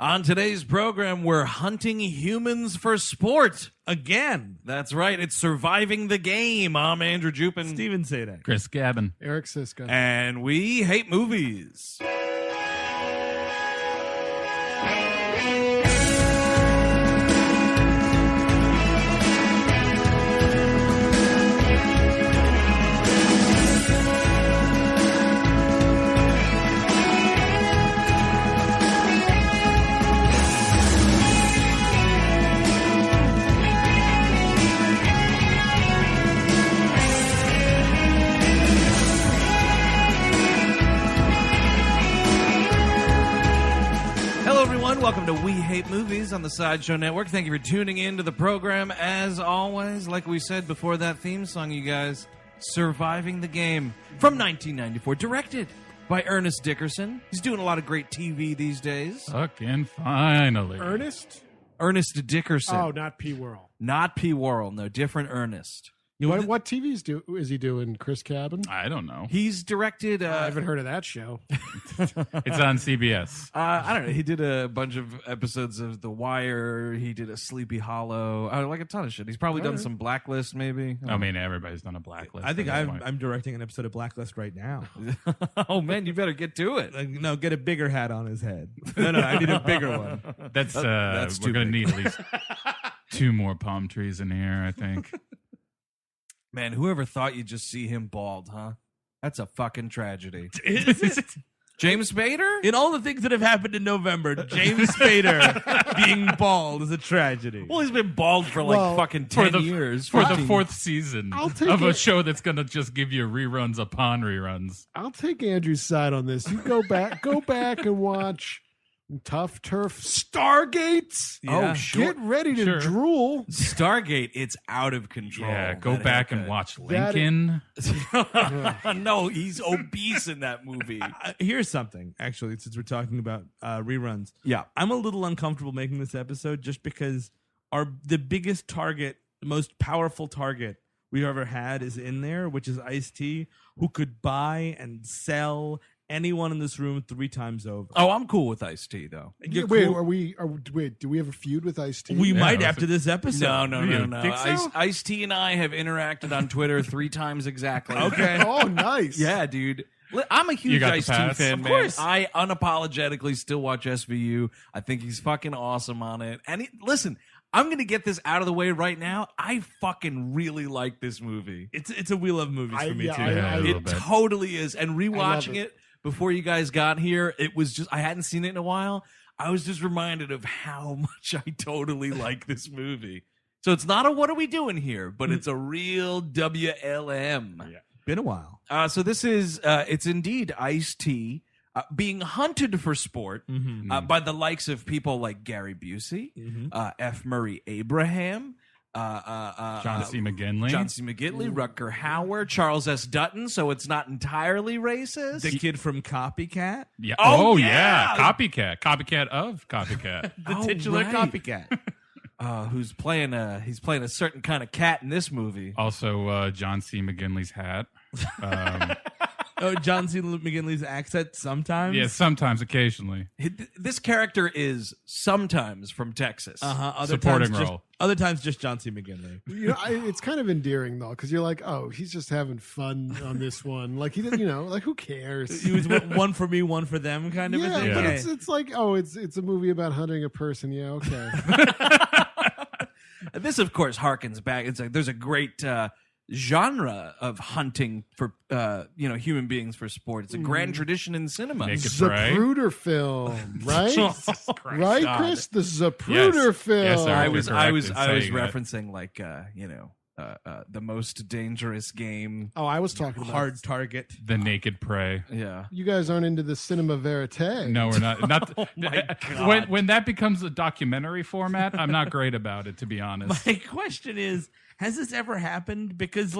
On today's program, we're hunting humans for sport. Again. That's right. It's Surviving the Game. I'm Andrew Jupin. Steven Sadek. Chris Gavin. Eric Siska. And we hate movies. Welcome to We Hate Movies on the Sideshow Network. Thank you for tuning in to the program. As always, like we said before that theme song, you guys, Surviving the Game from 1994, directed by Ernest Dickerson. He's doing a lot of great TV these days. Fucking finally. Ernest Dickerson. Oh, not P. Worrell. Not P. Worrell, no, different Ernest. What TVs is he doing, Chris Cabin? I don't know. He's directed... I haven't heard of that show. It's on CBS. I don't know. He did a bunch of episodes of The Wire. He did a Sleepy Hollow. Like a ton of shit. He's probably done some Blacklist, maybe. I mean, everybody's done a Blacklist. I think I'm directing an episode of Blacklist right now. Oh, man, you better get to it. No, get a bigger hat on his head. No, I need a bigger one. That's we're going to need at least 2 more palm trees in here, I think. Man, whoever thought you'd just see him bald, huh? That's a fucking tragedy. James Spader? In all the things that have happened in November, James Spader being bald is a tragedy. Well, he's been bald for fucking 10 years. For the 4th season of a it. show that's going to just give you reruns upon reruns. I'll take Andrew's side on this. You go back and watch Tough Turf Stargates. Yeah. Oh, sure. Get ready to drool. Stargate, it's out of control. Yeah, go back and watch Lincoln. No, he's obese in that movie. Here's something, actually, since we're talking about reruns. Yeah. I'm a little uncomfortable making this episode just because the biggest target, the most powerful target we've ever had is in there, which is Ice-T, who could buy and sell anyone in this room 3 times over. Oh, I'm cool with Ice-T, though. Wait, do we have a feud with Ice-T? We might after this episode. No. Think so? Ice-T and I have interacted on Twitter 3 times exactly. Okay. Oh, nice. Yeah, dude. I'm a huge Ice-T fan, of course. man. I unapologetically still watch SVU. I think he's fucking awesome on it. And listen, I'm going to get this out of the way right now. I fucking really like this movie. It's a We Love Movies for me, too. It totally is. And rewatching it before you guys got here, it was just, I hadn't seen it in a while. I was just reminded of how much I totally like this movie. So it's not a what are we doing here, but it's a real WLM. Yeah. Been a while. So this is, it's indeed Ice-T being hunted for sport by the likes of people like Gary Busey, F. Murray Abraham, John C. McGinley, Rutger Hauer, Charles S. Dutton, so it's not entirely racist. The kid from Copycat. Yeah. Oh, yeah. Copycat of Copycat. The titular copycat. Who's playing a certain kind of cat in this movie. Also, John C. McGinley's hat. John C. McGinley's accent sometimes? Yeah, sometimes, occasionally. This character is sometimes from Texas. Supporting role. Other times just John C. McGinley. You know, it's kind of endearing, though, because you're like, oh, he's just having fun on this one. Like, he didn't, like, who cares? He was one for me, one for them kind of a thing. Yeah, but it's like, oh, it's a movie about hunting a person. Yeah, okay. This, of course, harkens back. It's like there's a great genre of hunting for human beings for sport. It's a grand tradition in cinema. Zapruder film, right? Christ. Right, Chris? The Zapruder film. Yes, sir. I was saying referencing like the most dangerous game. Oh, I was talking about Hard Target. The Naked Prey. Yeah. You guys aren't into the cinema verite. No, we're not. Oh my God. When that becomes a documentary format, I'm not great about it, to be honest. My question is, has this ever happened? Because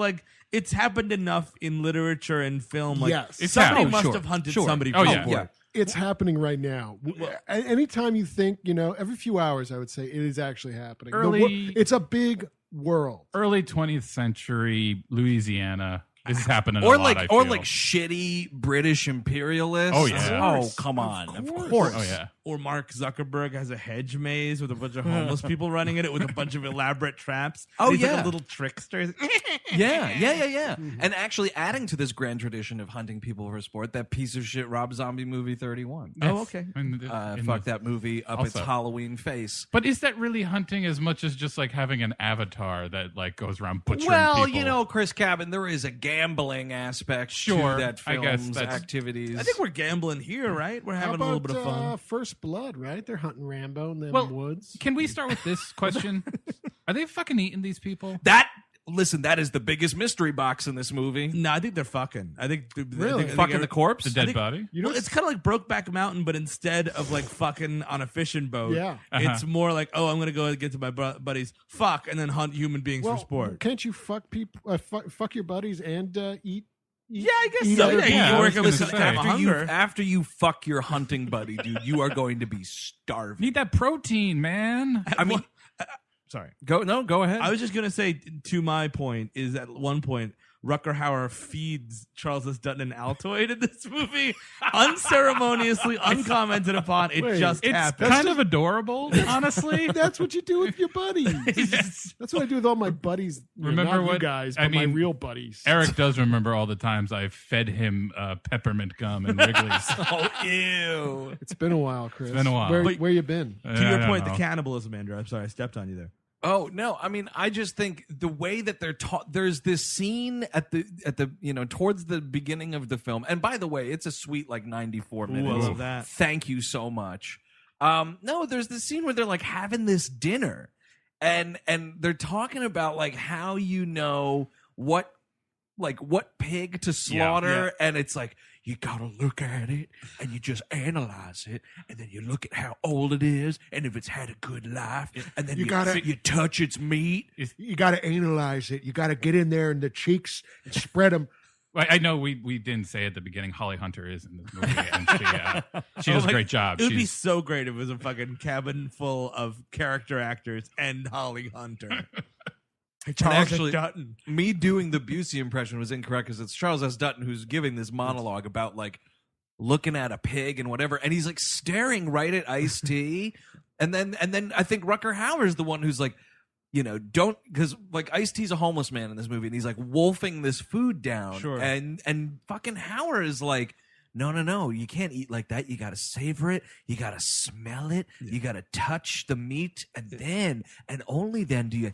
it's happened enough in literature and film. Yes. Somebody must have hunted somebody. Oh, yeah. Yeah. It's happening right now. Anytime you think, every few hours, I would say it is actually happening. It's a big world. Early 20th century Louisiana. This is happening or a lot, like shitty British imperialists. Oh, yeah. Oh, come on. Of course. Oh, yeah. or Mark Zuckerberg has a hedge maze with a bunch of homeless people running in it with a bunch of elaborate traps. Oh, he's yeah. like a little trickster. Yeah. And actually adding to this grand tradition of hunting people for sport, that piece of shit Rob Zombie movie 31. Oh, okay. Fuck that movie up its Also- Halloween face. But is that really hunting as much as just like having an avatar that like goes around butchering Well, people? you know, Chris Cabin, there is a gambling aspect Sure, to that I guess film's that's- activities. I think we're gambling here, right? We're How having about a little bit of fun. First Blood, right? They're hunting Rambo in them Well, woods. Can we start with this question? Are they fucking eating these people? Listen, that is the biggest mystery box in this movie. No, I think they're fucking. I think Really? Fucking the corpse? The dead body? You know, Well, it's kind of like Brokeback Mountain, but instead of like fucking on a fishing boat, Yeah. it's more like, oh, I'm gonna go get to my buddies, fuck, and then hunt human beings for sport. Can't you fuck people? Fuck your buddies and eat? Yeah, I guess eat so. other Yeah, people. you I work was up gonna some say. kind of hunger. after you fuck your hunting buddy, dude, you are going to be starving. Need that protein, man. I mean, Sorry. go ahead. I was just gonna say, to my point, is at one point Rutger Hauer feeds Charles S. Dutton an Altoid in this movie, unceremoniously, uncommented upon. It Wait, just It's happened. kind of adorable, honestly. That's what you do with your buddies. That's what I do with all my buddies. Remember not you what- guys, I but my mean, real buddies. Eric does remember all the times I fed him peppermint gum and Wrigley's. oh, ew. It's been a while, Chris. It's been a while. Where you been? To your I don't point, know. the cannibalism, Andrew. I'm sorry, I stepped on you there. Oh no! I mean, I just think the way that they're taught. There's this scene at the towards the beginning of the film. And by the way, it's a sweet like 94 minutes. I love that. Thank you so much. No, there's this scene where they're like having this dinner, and they're talking about like how you know what pig to slaughter, and it's like you gotta look at it and you just analyze it, and then you look at how old it is and if it's had a good life, and then you touch its meat. You got to analyze it. You got to get in there in the cheeks and spread them. Well, I know we didn't say at the beginning Holly Hunter is in this movie, and she does a great job. It would be so great if it was a fucking cabin full of character actors and Holly Hunter. Charles actually, Dutton. Me doing the Busey impression was incorrect because it's Charles S. Dutton who's giving this monologue about like looking at a pig and whatever, and he's like staring right at Ice-T, and then I think Rutger Hauer is the one who's like, you know, don't, because like Ice-T's a homeless man in this movie, and he's like wolfing this food down, Sure. and fucking Hauer is like, no, you can't eat like that. You got to savor it. You got to smell it. You got to touch the meat, and only then do you.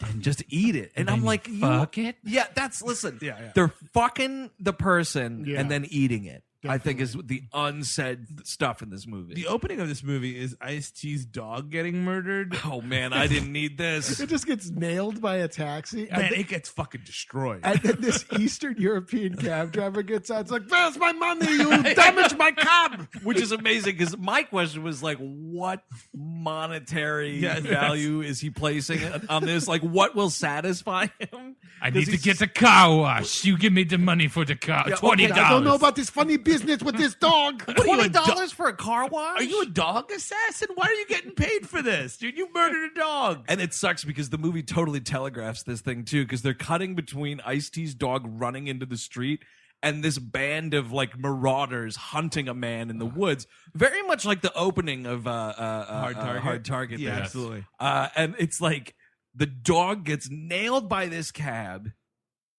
And just eat it. And I'm like, fuck it? Yeah, listen. Yeah. They're fucking the person Yeah. and then eating it. I think is the unsaid stuff in this movie. The opening of this movie is Ice-T's dog getting murdered. Oh man, I didn't need this. It just gets nailed by a taxi. Man, it gets fucking destroyed. And then this Eastern European cab driver gets out. It's like, "Where's my money? You damaged my cab." Which is amazing because my question was like, what monetary value is he placing on this? Like, what will satisfy him? I need to get a car wash. You give me the money for the car. Yeah, $20. okay, I don't know about this funny business with this dog. $20 for a car wash? Are you a dog assassin? Why are you getting paid for this? Dude, you murdered a dog. And it sucks because the movie totally telegraphs this thing too, because they're cutting between Ice-T's dog running into the street and this band of like marauders hunting a man in the woods, very much like the opening of Hard Target. Yeah, there. absolutely. And it's like the dog gets nailed by this cab,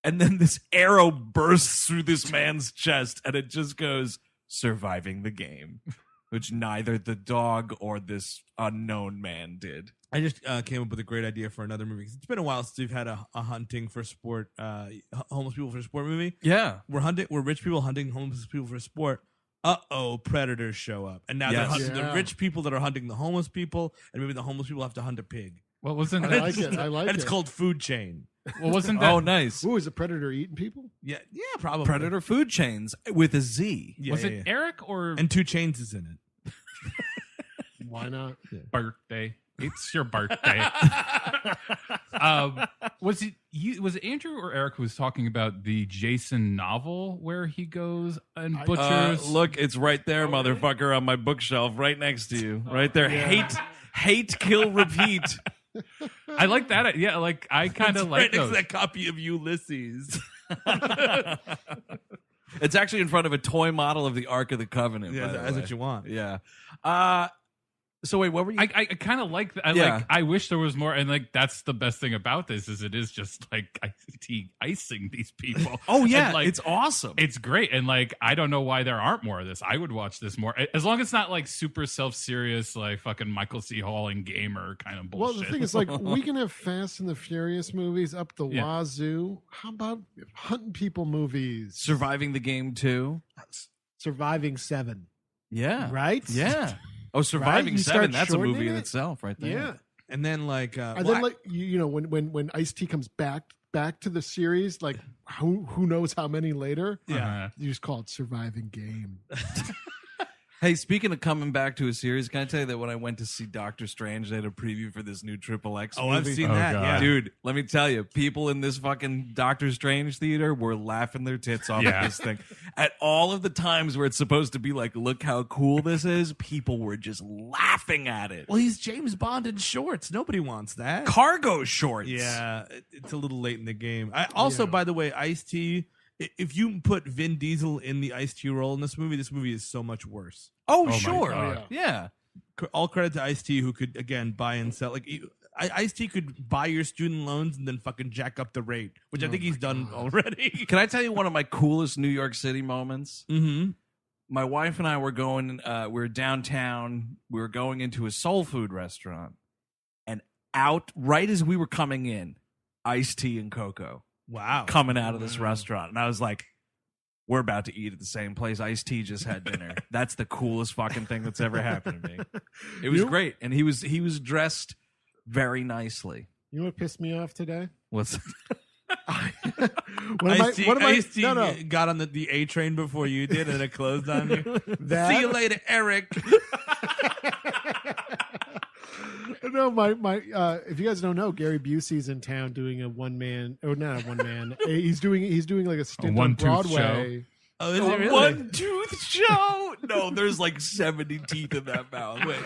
and then this arrow bursts through this man's chest, and it just goes, surviving the game, which neither the dog or this unknown man did. I just came up with a great idea for another movie. It's been a while since we've had a hunting for sport, homeless people for sport movie. Yeah. We're rich people hunting homeless people for sport. Predators show up. And now they're Yes. hunting the rich people that are hunting the homeless people, and maybe the homeless people have to hunt a pig. What wasn't I that? like it. I like And it. it's called Food Chain. What wasn't that? Oh, nice. Ooh, is a predator eating people? Yeah, probably. Predator food chains with a Z. Yeah, was yeah, it yeah. Eric or And 2 Chainz is in it. Why not? birthday? It's your birthday. Was it Andrew or Eric who was talking about the Jason novel where he goes and butchers? Look, it's right there, motherfucker, on my bookshelf, right next to you. Right there. Hate, kill, repeat. I like that. Yeah, like I kind of like right next those. to that copy of Ulysses. It's actually in front of a toy model of the Ark of the Covenant. Yeah, by the that's way. what you want. Yeah. So wait, what were you? I kind of like that. Yeah. Like, I wish there was more, and like that's the best thing about this is it is just like icing these people. Oh yeah, And, like, it's awesome. It's great, and like I don't know why there aren't more of this. I would watch this more, as long as it's not like super self-serious, like fucking Michael C. Hall and Gamer kind of bullshit. Well, the thing is, like, we can have Fast and the Furious movies up the Yeah. wazoo. How about hunting people movies? Surviving the Game 2. Surviving 7. Yeah. Right? Yeah. Oh, Surviving You 7. start That's a movie shortening in it? itself, right there. Yeah. And then like, And then, like, you know, when Ice-T comes back to the series, like, who knows how many later? Yeah. You just call it Surviving Game. Hey, speaking of coming back to a series, can I tell you that when I went to see Doctor Strange, they had a preview for this new XXX movie? I've seen Oh, that. God. Yeah, Dude, let me tell you, people in this fucking Doctor Strange theater were laughing their tits off at Yeah. this thing. At all of the times where it's supposed to be like, look how cool this is, people were just laughing at it. Well, he's James Bond in shorts. Nobody wants that. Cargo shorts. Yeah, it's a little late in the game. I also, Yeah. by the way, Ice-T, if you put Vin Diesel in the Ice-T role in this movie is so much worse. Oh, my sure. God. Yeah. All credit to Ice-T, who could, again, buy and sell. Like, Ice-T could buy your student loans and then fucking jack up the rate, which I think he's done already. Can I tell you one of my coolest New York City moments? Mm-hmm. My wife and I were going, we were downtown. We were going into a soul food restaurant. And out, right as we were coming in, Ice-T and Coco Wow. coming out of this restaurant. And I was like, we're about to eat at the same place. Ice-T just had dinner. That's the coolest fucking thing that's ever happened to me. It was great. And he was dressed very nicely. You know what pissed me off today? What's Ice-T no. got on the A train before you did and it closed on you. That- See you later, Eric. No, my if you guys don't know, Gary Busey's in town doing a one man, or not a one man. He's doing like a stint on one-tooth Broadway. Oh, is it really? one tooth show? No, there's like 70 teeth in that mouth. Wait.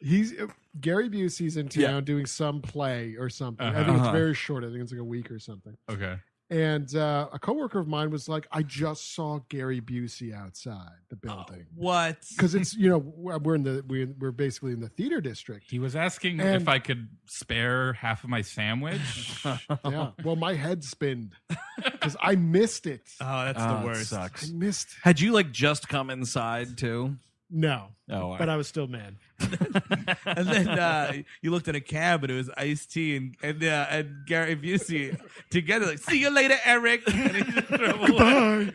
He's Gary Busey's in town Yeah. doing some play or something. I think Uh-huh. it's very short. I think it's like a week or something. Okay. And a coworker of mine was like, "I just saw Gary Busey outside the building What? because it's we're basically in the theater district." He was asking And- if I could spare half of my sandwich. Yeah. Well, my head spinned because I missed it. Oh, that's Oh, the it worst. I sucks. missed. Had you like just come inside too? No, Oh, but I was still mad. And then you looked at a cab and it was Ice-T and Gary Busey together. Like, see you later, Eric. And he just drove away.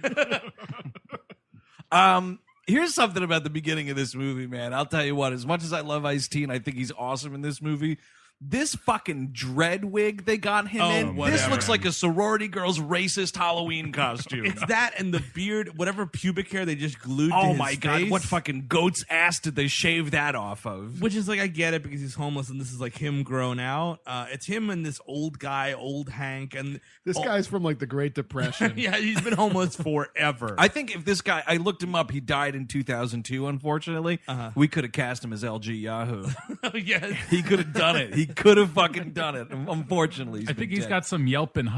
Here's something about the beginning of this movie, man. I'll tell you what, as much as I love Ice-T and I think he's awesome in this movie, this fucking dread wig they got him in, this whatever. looks like a sorority girl's racist Halloween costume. It's that and the beard, whatever pubic hair they just glued to Oh his my God, face. what fucking goat's ass did they shave that off of? Which is like, I get it because he's homeless and this is like him grown out. It's him and this old guy, old Hank. And This guy's from like the Great Depression. yeah, he's been homeless forever. I think if this guy, I looked him up, he died in 2002, unfortunately. We could have cast him as LG Yahoo. yes. He could have done it. He could have fucking done it. Unfortunately, I think he's got some Yelp and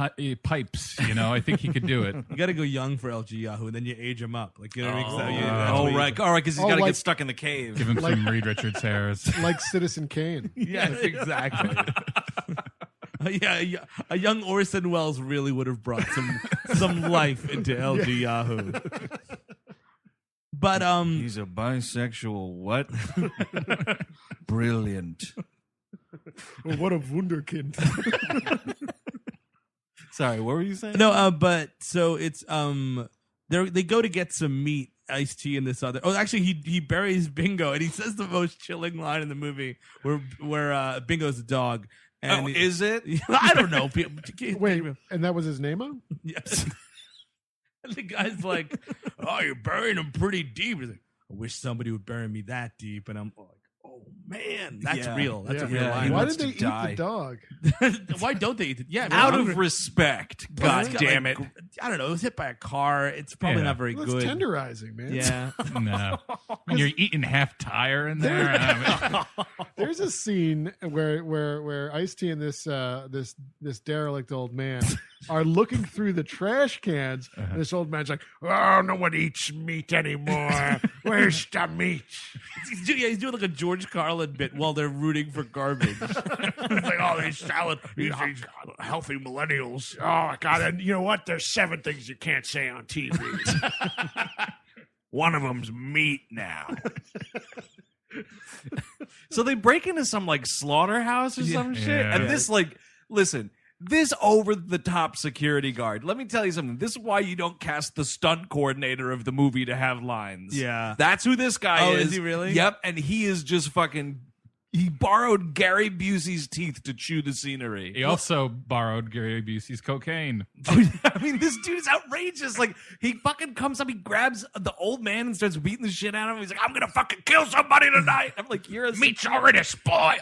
pipes. You know, I think he could do it. You got to go young for LG Yahoo, and then you age him up. Like, you know what I mean? So, all right, because he's got to like- get stuck in the cave. Give him some Reed Richards hairs. like Citizen Kane. Yes, exactly. A young Orson Welles really would have brought some life into LG Yahoo. But He's a bisexual. What? Brilliant. Well, what a wunderkind. Sorry, what were you saying? no, but so it's they go to get some meat. Ice-T and this other. Oh, actually, he buries Bingo, and he says the most chilling line in the movie, where Bingo's a dog. And is it? I don't know. Wait, and that was his name? Yes. And the guy's like, "Oh, you're burying him pretty deep." He's like, "I wish somebody would bury me that deep." And I'm like, Oh man, that's Yeah. real. That's a real Yeah, line. he Why wants did they to eat die. the dog? Why don't they eat it? Yeah, Out they're of hungry. respect. Well, God it's got, damn like, it. I don't know. It was hit by a car. It's probably Yeah. not very Well, good. it's tenderizing, man. Yeah. No. When you're eating half tire in there. I mean, There's a scene where Ice-T and this derelict old man are looking through the trash cans, and this old man's like, "Oh, no one eats meat anymore. Where's the meat?" He's doing like a George Carlin bit while they're rooting for garbage. It's like, oh, these salad, these healthy millennials. Oh God! And you know what? There's 7 things you can't say on TV. One of them's meat now. So they break into some like slaughterhouse or some shit. Yeah. And this listen, this over the top security guard. Let me tell you something. This is why you don't cast the stunt coordinator of the movie to have lines. Yeah. That's who this guy Oh, is. is he really? Yep. And he is just fucking. He borrowed Gary Busey's teeth to chew the scenery. he also borrowed Gary Busey's cocaine. I mean, this dude is outrageous. Like, he fucking comes up, he grabs the old man and starts beating the shit out of him. He's like, I'm gonna fucking kill somebody tonight. I'm like, you're a Meat's already spoiled.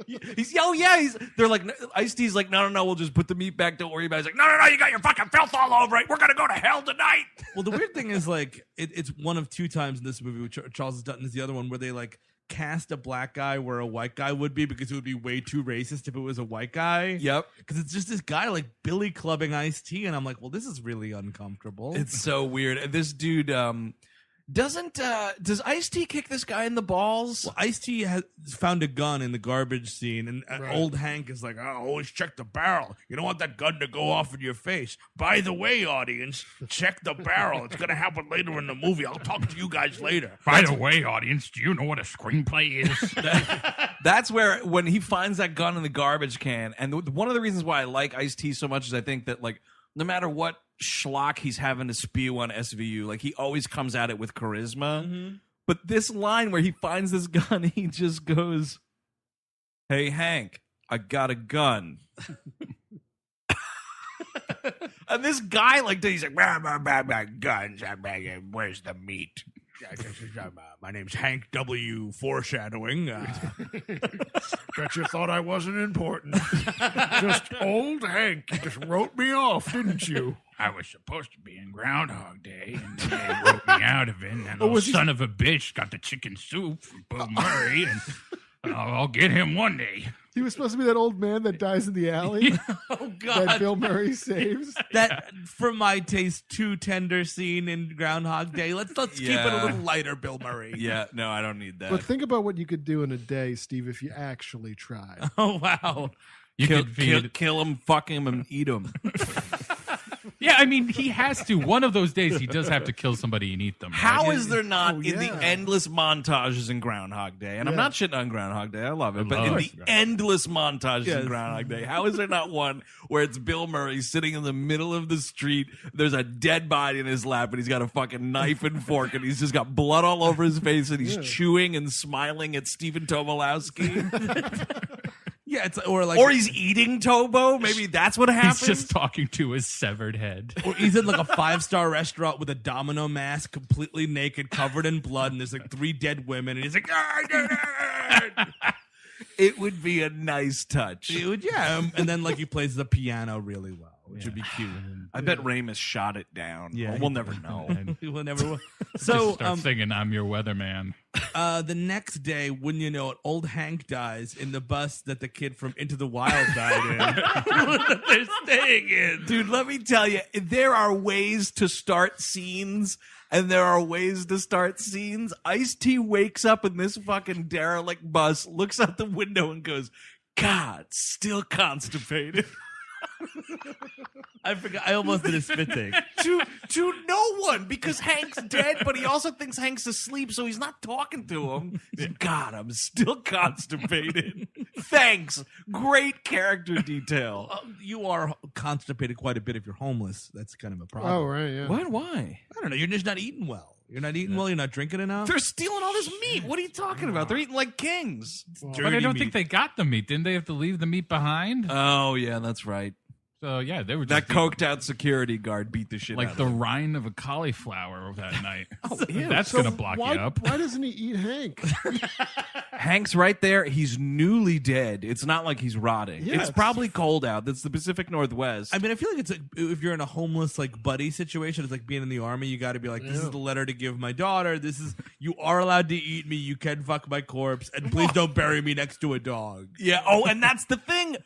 They're like, Ice-T's like, no, we'll just put the meat back. Don't worry about it. He's like, no, you got your fucking filth all over it. We're gonna go to hell tonight. Well, the weird thing is, like, it's one of 2 times in this movie, which Charles Dutton is the other one, where they, like, cast a black guy where a white guy would be because it would be way too racist if it was a white guy. Yep. Because it's just this guy, like, Billy clubbing Ice-T, and I'm like, well, this is really uncomfortable. It's so weird. And this dude, does Ice-T kick this guy in the balls? Well, Ice-T has found a gun in the garbage scene, and Right. old Hank is like, "Oh, always check the barrel. You don't want that gun to go off in your face. By the way, audience, check the barrel. It's going to happen later in the movie. I'll talk to you guys later." By the way, audience, do you know what a screenplay is? That's where, when he finds that gun in the garbage can, and one of the reasons why I like Ice-T so much is I think that, like, no matter what schlock he's having to spew on SVU, like, he always comes at it with charisma. Mm-hmm. But this line where he finds this gun, he just goes, "Hey, Hank, I got a gun." And this guy, like, he's like, "Guns, where's the meat?" My name's Hank W. Foreshadowing. Bet you thought I wasn't important. Just old Hank. You just wrote me off, didn't you? I was supposed to be in Groundhog Day, and then they wrote me out of it. And that little was he- son of a bitch got the chicken soup from Bill Murray, and I'll get him one day. He was supposed to be that old man that dies in the alley Oh, that God. Bill Murray saves. That, for my taste, too tender scene in Groundhog Day. Let's keep it a Yeah. little lighter, Bill Murray. Yeah, no, I don't need that. But think about what you could do in a day, Steve, if you actually tried. Oh, wow. You kill, could feed. kill him, fuck him, and eat him. Yeah, I mean, he has to. One of those days, he does have to kill somebody and eat them. right? How is there not Oh, in the yeah. endless montages in Groundhog Day? And I'm Yeah. not shitting on Groundhog Day. I love it. But in love the Groundhog. endless montages Yes. in Groundhog Day, how is there not one where it's Bill Murray sitting in the middle of the street? There's a dead body in his lap, and he's got a fucking knife and fork, and he's just got blood all over his face, and he's Yeah. chewing and smiling at Stephen Tobolowsky. Yeah, it's or like Or he's eating Tobo. Maybe that's what happens. He's just talking to his severed head. or he's in like a 5-star restaurant with a domino mask, completely naked, covered in blood, and there's like 3 dead women, and he's like, "I did it!" It would be a nice touch. It would, yeah, and then like he plays the piano really well, which would be cute. I bet Ramis shot it down. Yeah, Well, we'll never know. We'll never. Just So start singing "I'm Your Weatherman." the next day, wouldn't you know it, old Hank dies in the bus that the kid from Into the Wild died in. That they're staying in. Dude, let me tell you, there are ways to start scenes, and there are ways to start scenes. Ice-T wakes up in this fucking derelict bus, looks out the window, and goes, "God, still constipated." I forgot. I almost did a spit take. to no one, because Hank's dead, but he also thinks Hank's asleep, so he's not talking to him. He's, "God, I'm still constipated." Thanks. Great character detail. You are constipated quite a bit if you're homeless. That's kind of a problem. Oh, right, yeah. What? Why? I don't know. You're just not eating well. You're not eating well. You're not drinking enough. They're stealing all this meat. What are you talking about? They're eating like kings. But I don't think they got the meat. Didn't they have to leave the meat behind? Oh, yeah, that's right. So yeah, they were That just coked out security guard beat the shit out like of the him. rind of a cauliflower that night. ew. That's So gonna block why, you up. Why doesn't he eat Hank? Hank's right there. He's newly dead. It's not like he's rotting. Yeah, it's it's- probably cold out. That's the Pacific Northwest. I mean, I feel like it's like if you're in a homeless like buddy situation, it's like being in the army. You got to be like, this is the letter to give my daughter. This is you are allowed to eat me. You can fuck my corpse, and please don't bury me next to a dog. Yeah. Oh, and that's the thing.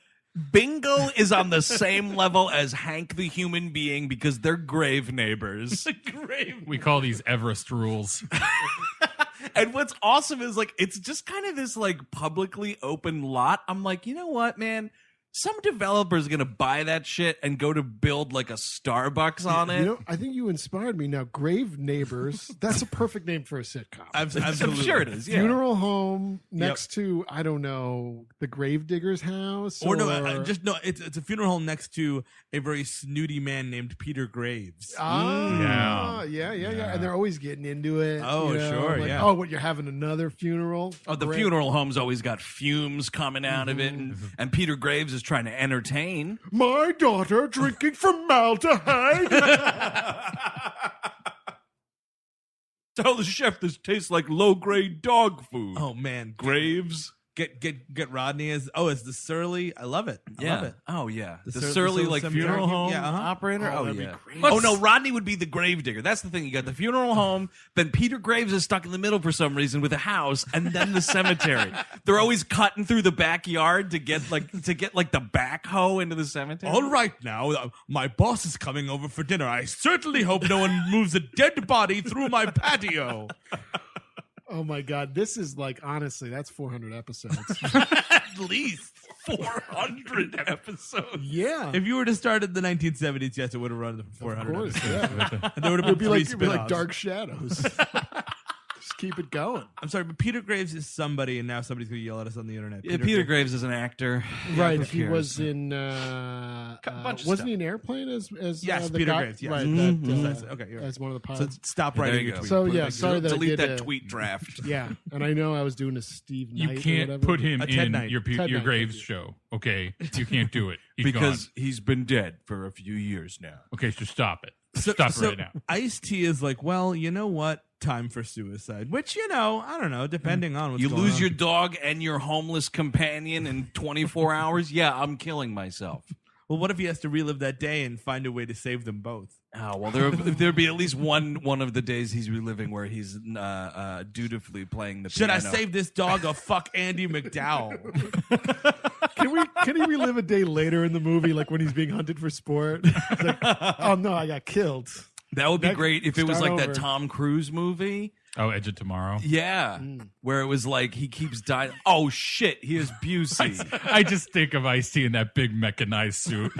Bingo is on the same level as Hank the human being because they're grave neighbors. We call these Everest rules. And what's awesome is like it's just kind of this like publicly open lot. I'm like, you know what, man? Some developer's gonna buy that shit and go to build like a Starbucks on it. You know, I think you inspired me. Now, Grave Neighbors. That's a perfect name for a sitcom. I'm Absolutely. sure it is. Yeah. Funeral home next to, I don't know, the gravedigger's house, Or no, just no. It's a funeral home next to a very snooty man named Peter Graves. Yeah. Yeah. And they're always getting into it. Oh, sure, like, yeah. Oh, what, you're having another funeral? Oh, the Great. funeral home's always got fumes coming out of it, and Peter Graves is trying to entertain. My daughter drinking formaldehyde. Tell the chef this tastes like low-grade dog food. Oh man, Graves. get Rodney as as the surly. I love it. I love it. Oh yeah. The sur- surly the like cemetery. funeral home Yeah, uh-huh. operator. Oh that'd be yeah. great. Oh no, Rodney would be the gravedigger. That's the thing. You got the funeral home, then Peter Graves is stuck in the middle for some reason with a house, and then the cemetery. They're always cutting through the backyard to get like the backhoe into the cemetery. All right, now my boss is coming over for dinner. I certainly hope no one moves a dead body through my patio. Oh my God. This is like, honestly, that's 400 episodes. At least 400 episodes. Yeah. if you were to start in the 1970s, yes, it would have run for 400. Of course, episodes. yeah. And there would have It'd been be three like spin-offs. Dark Shadows. Just keep it going. I'm sorry, but Peter Graves is somebody, and now somebody's going to yell at us on the internet. Yeah, Peter Graves is an actor. Right. who He cares? was in. bunch of wasn't stuff. he in Airplane as Yes, the Peter guy? Graves, yes. Right. Mhm. That, Okay, you're right. as one of the So pilots. stop There writing you a go. tweet. So Put it yeah, back sorry to- that I Delete did, that tweet draft. Yeah, and I know I was doing a Steve Knight. You or can't whatever. put him A Ted in Knight. your Ted Knight, Graves thank show. Okay, you can't do it. He's Because gone. he's been dead for a few years now. Okay, so stop it. Stop right now. Ice-T is like, well, you know what? Time for suicide. Which, I don't know, depending on what's You going lose on. your dog and your homeless companion in 24 hours? Yeah, I'm killing myself. Well, what if he has to relive that day and find a way to save them both? Oh, well, there'd be at least one of the days he's reliving where he's dutifully playing the Should piano. I save this dog or fuck Andy McDowell? Can he relive a day later in the movie, like when he's being hunted for sport? It's like, oh no, I got killed. That would be Next- great if it was start like over. that Tom Cruise movie. Oh, Edge of Tomorrow. Yeah, where it was like he keeps dying. Oh shit, here's Busey. I just think of Ice-T in that big mechanized suit.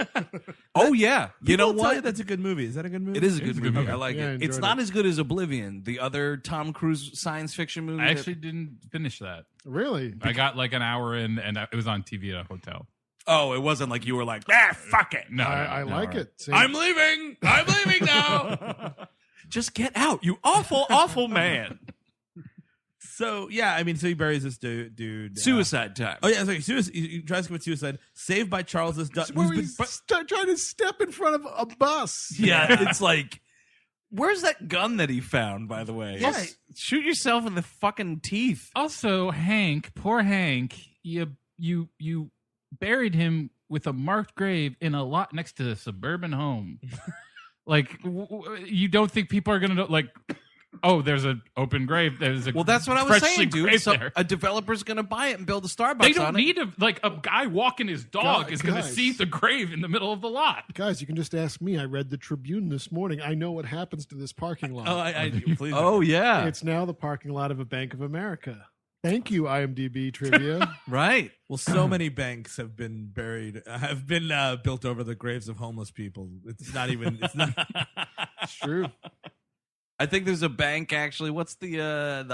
Oh yeah, you know People tell what? that's a good movie. Is that a good movie? It is a good a movie. good movie. I like Yeah, I it. It's enjoyed not it. as good as Oblivion, the other Tom Cruise science fiction movie. I actually didn't finish that. Really? I got like an hour in, and it was on TV at a hotel. Oh, it wasn't like you were like, fuck it. No, I no, like no. it. See? I'm leaving. I'm leaving now. Just get out, you awful, awful man. So yeah, I mean, so he buries this dude. Suicide time. Oh yeah, sorry. He tries to commit suicide. Saved by Charles Dutton. Where who's been- he's trying to step in front of a bus. Yeah, it's like, where's that gun that he found? By the way, Yeah. Just shoot yourself in the fucking teeth. Also, poor Hank, you buried him with a marked grave in a lot next to a suburban home. Like, you don't think people are going to like, oh, there's an open grave. There's a Well, that's what I was freshly saying, dude. graved So there. a developer's gonna buy it and build a Starbucks. They don't on need a guy walking his dog is going to guys. see the grave in the middle of the lot. Guys, you can just ask me. I read the Tribune this morning. I know what happens to this parking lot. Oh, I do. Please. Oh yeah, It's now the parking lot of a Bank of America. Thank you, IMDb trivia. right. Well, so many banks have been built over the graves of homeless people. It's not even. It's not. It's true. I think there's a bank actually. What's the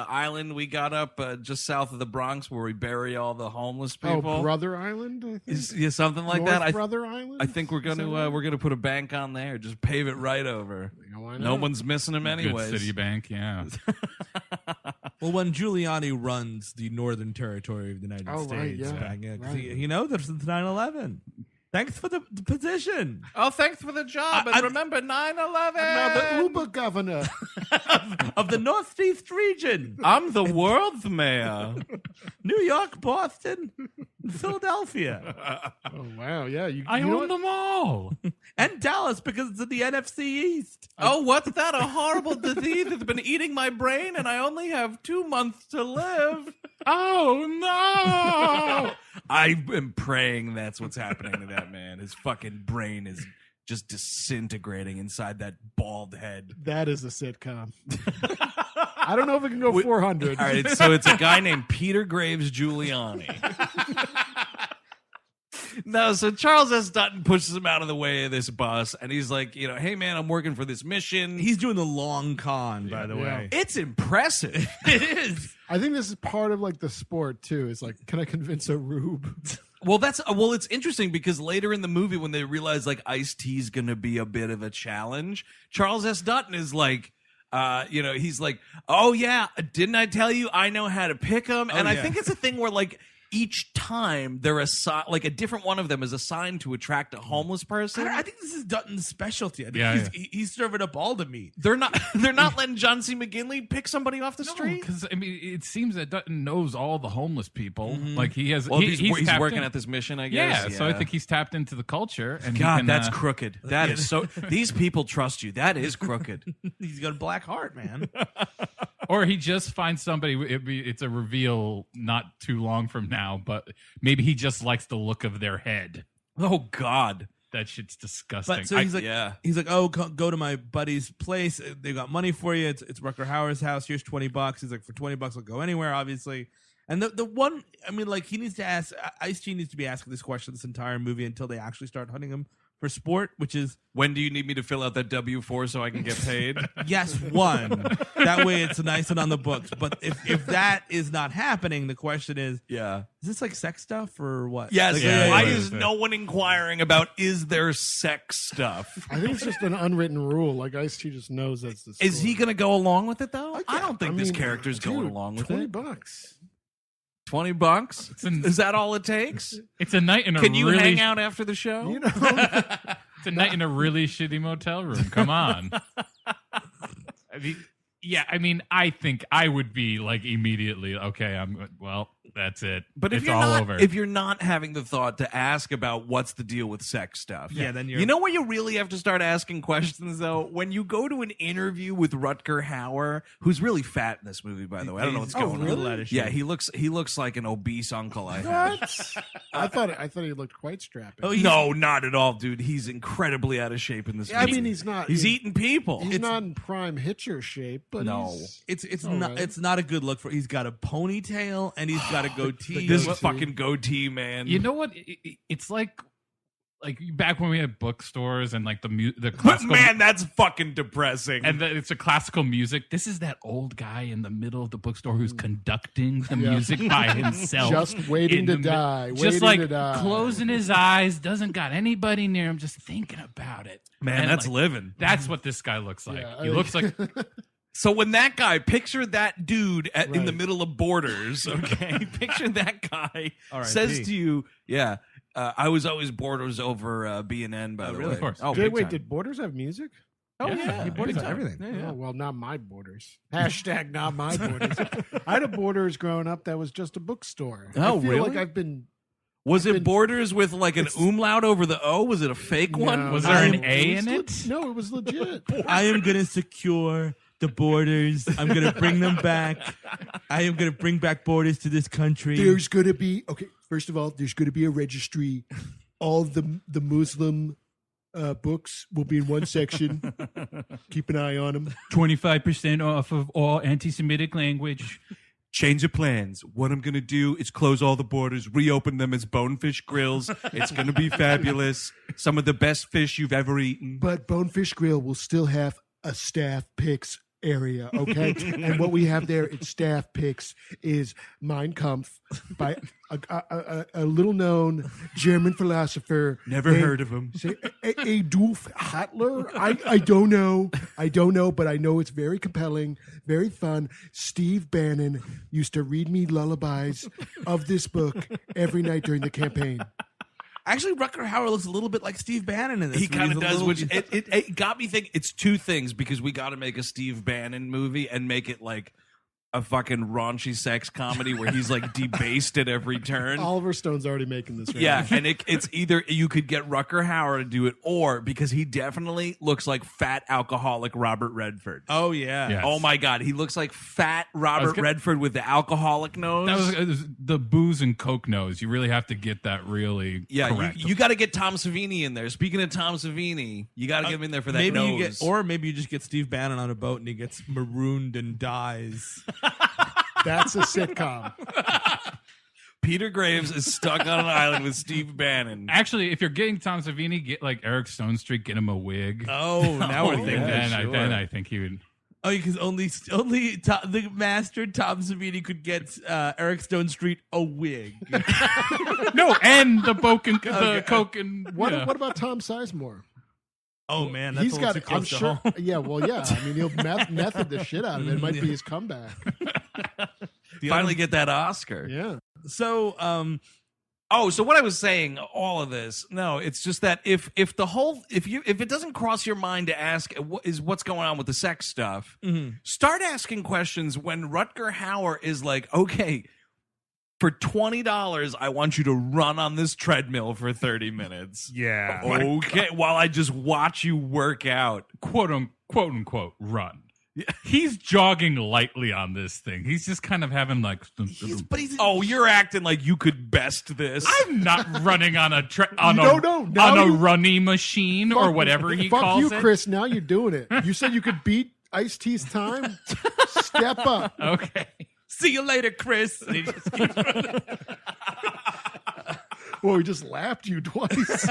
island we got up just south of the Bronx where we bury all the homeless people? Oh, Brother Island, I think. Yeah, something like North that. Brother Island. I think we're Is that gonna right? put a bank on there. Just pave it right over. You know, why No not? one's missing them anyways. Good Citibank, yeah. Well, when Giuliani runs the northern territory of the United Oh, States, right, yeah. back, 'cause Right. he knows that's since 9/11. Thanks for the position. Oh, thanks for the job. And remember 9/11. Now the Uber governor. Of the Northeast region. I'm the world's mayor. New York, Boston, and Philadelphia. Oh wow, yeah. I own them all. And Dallas because it's in the NFC East. Oh, what's that? A horrible disease that's been eating my brain, and I only have 2 months to live. Oh no! I am praying that's what's happening to that man. His fucking brain is just disintegrating inside that bald head. That is a sitcom. I don't know if it can go 400. All right, so it's a guy named Peter Graves Giuliani. No, so Charles S. Dutton pushes him out of the way of this bus, and he's like, hey, man, I'm working for this mission. He's doing the long con, by the way. It's impressive. It is. I think this is part of like the sport too. It's like, can I convince a rube? Well, it's interesting because later in the movie when they realize like Ice-T's going to be a bit of a challenge, Charles S. Dutton is like, he's like, oh yeah, didn't I tell you I know how to pick them? And I think it's a thing where like each time they're like a different one of them is assigned to attract a homeless person. I think this is Dutton's specialty. I think he's serving up all the meat. They're not letting John C. McGinley pick somebody off the street. Because it seems that Dutton knows all the homeless people. Mm-hmm. Like he has. Well, he's working in. at this mission, I guess. Yeah, so I think he's tapped into the culture. And God, he can, that's crooked. That is so. These people trust you. That is crooked. He's got a black heart, man. Or he just finds somebody. It's a reveal not too long from now, but maybe he just likes the look of their head. Oh God, that shit's disgusting. But so he's like, oh, go to my buddy's place. They got money for you. It's Rutger Hauer's house. Here's $20. He's like, for $20, I'll go anywhere. Obviously. And the one, I mean, like he needs to ask. Ice-T needs to be asking this question this entire movie until they actually start hunting him for sport, which is, when do you need me to fill out that W-4 so I can get paid? yes, one. That way it's nice and on the books. But if that is not happening, the question is, is this like sex stuff or what? Yes. Like, Why is no one inquiring about is there sex stuff? I think it's just an unwritten rule. Like Ice-T just knows that's the Is he going to go along with it though? I don't think this mean, character's going along with it. $20. $20? Is that all it takes? It's a night in a Can you really hang out after the show? You know, It's a night in a really shitty motel room. Come on. I mean, I think I would be like immediately, okay, that's it. But if it's you're all not, over. if you're not having the thought to ask about what's the deal with sex stuff, then you know where you really have to start asking questions though? When you go to an interview with Rutger Hauer, who's really fat in this movie, by the way. I don't know what's going on. Yeah, he looks like an obese uncle I have. what? I thought he looked quite strapping. Oh, no, not at all, dude. He's incredibly out of shape in this I movie. mean, he's not. He's eating people. He's not in prime Hitcher shape, but No. It's all not right. it's not a good look for. He's got a ponytail and he's got a goatee. This fucking goatee, man. You know what? It's like back when we had bookstores and like the classical. Man, that's fucking depressing. And it's a classical music. This is that old guy in the middle of the bookstore who's conducting the music by himself. Just waiting to die. Just waiting like to die. closing his eyes, doesn't got anybody near him, just thinking about it. Man, And, that's like, living. That's what this guy looks like. Yeah, He looks like So when that guy, picture that dude in Right. the middle of Borders, okay? Picture that guy says to you, I was always Borders over B&N, by the way. Of course. Oh, Wait, big time. did Borders have music? Oh, Yeah. yeah. Borders big have time. everything. Yeah. Oh, well, not my Borders. Hashtag not my Borders. I had a Borders growing up that was just a bookstore. Oh, I feel really? like I've been... Was it Borders with like an umlaut over the O? Was it a fake one? No, Was no, there an it A was in le- it? No, it was legit. I am gonna secure the borders. I'm gonna bring them back. I am gonna bring back borders to this country. There's going to be... Okay, first of all, there's going to be a registry. All the Muslim books will be in one section. Keep an eye on them. 25% off of all anti-Semitic language. Change of plans. What I'm going to do is close all the borders, reopen them as bonefish grills. It's going to be fabulous. Some of the best fish you've ever eaten. But Bonefish Grill will still have a staff picks area, okay? And what we have there in staff picks is Mein Kampf by a little-known German philosopher. Never heard of him. Say, Adolf Hitler? I don't know, but I know it's very compelling, very fun. Steve Bannon used to read me lullabies of this book every night during the campaign. Actually, Rutger Hauer looks a little bit like Steve Bannon in this. He movie. kind He's of a does, little- which it got me thinking. It's two things, because we got to make a Steve Bannon movie and make it like a fucking raunchy sex comedy where he's like debased at every turn. Oliver Stone's already making this. Right Yeah, now. and it's either you could get Rutger Hauer to do it, or because he definitely looks like fat alcoholic Robert Redford. Oh yeah. Yeah. Oh my God, he looks like fat Robert gonna- Redford with the alcoholic nose. That was it was the booze and coke nose. You really have to get that really correct. you got to get Tom Savini in there. Speaking of Tom Savini, you got to get him in there for that nose. Maybe you just get Steve Bannon on a boat and he gets marooned and dies. That's a sitcom. Peter Graves is stuck on an island with Steve Bannon. Actually, if you're getting Tom Savini, get like Eric Stonestreet, get him a wig. Oh, now we're Oh, thinking. yeah. Then I think he would. Oh, because only the master Tom Savini could get Eric Stonestreet a wig. No, and the coke and What yeah. what about Tom Sizemore? Oh man, that's He's a little got. too close I'm to sure. home. Yeah, well, yeah. I mean, he'll method the shit out of it. It might be his comeback. Finally get that Oscar. Yeah. So, Oh, so what I was saying, all of this, no, it's just that if it doesn't cross your mind to ask what's going on with the sex stuff, start asking questions when Rutger Hauer is like, okay, for $20, I want you to run on this treadmill for 30 minutes. yeah. Okay, while I just watch you work out. quote unquote run. He's jogging lightly on this thing. He's just kind of having like. Oh, you're acting like you could best this. I'm not running on a runny machine or whatever he fuck calls you, it. Chris. Now you're doing it. You said you could beat Ice-T's time. Step up. Okay. See you later, Chris. And he just keeps running. Well, he just lapped you twice.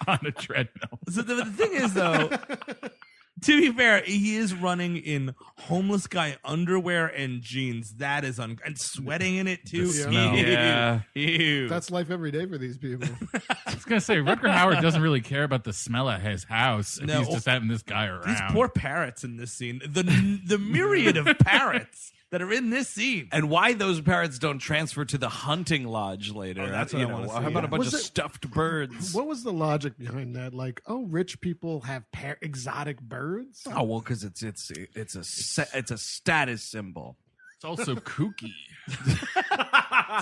On a treadmill. So the thing is, though, to be fair, he is running in homeless guy underwear and jeans. That is and sweating in it too. smell. Yeah. Ew. That's life every day for these people. I was gonna say Rutger Hauer doesn't really care about the smell of his house. No. He's just having this guy around. These poor parrots in this scene. The myriad of parrots that are in this scene. And why those parrots don't transfer to the hunting lodge later. Oh, that's what I you know, wanna see, how about a yeah. bunch Was of it- stuffed birds? What was the logic behind that? Like, oh, rich people have exotic birds? Oh well, because it's a status symbol. It's also kooky.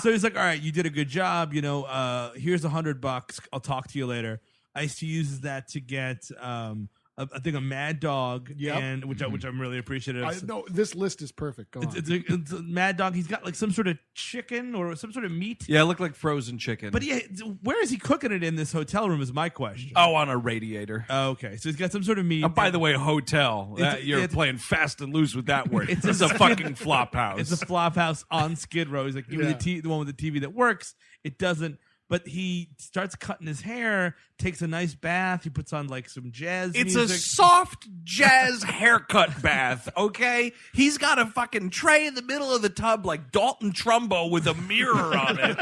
So he's like, all right, you did a good job. You know, here's $100. I'll talk to you later. Ice-T uses that to get, I think, a Mad Dog, Yep. and which I'm really appreciative of. No, this list is perfect. Go on. It's a Mad Dog. He's got like some sort of chicken or some sort of meat. Yeah, it looked like frozen chicken. But yeah, where is he cooking it in this hotel room is my question. oh, on a radiator. Oh, okay. So he's got some sort of meat. Oh, by the way, hotel. You're it's- playing fast and loose with that word. It's This is a a fucking flop house. It's a flop house on Skid Row. He's like, give me the one with the TV that works. It doesn't. But he starts cutting his hair, takes a nice bath. He puts on like some jazz It's a music. soft jazz haircut bath, okay? He's got a fucking tray in the middle of the tub like Dalton Trumbo with a mirror on it.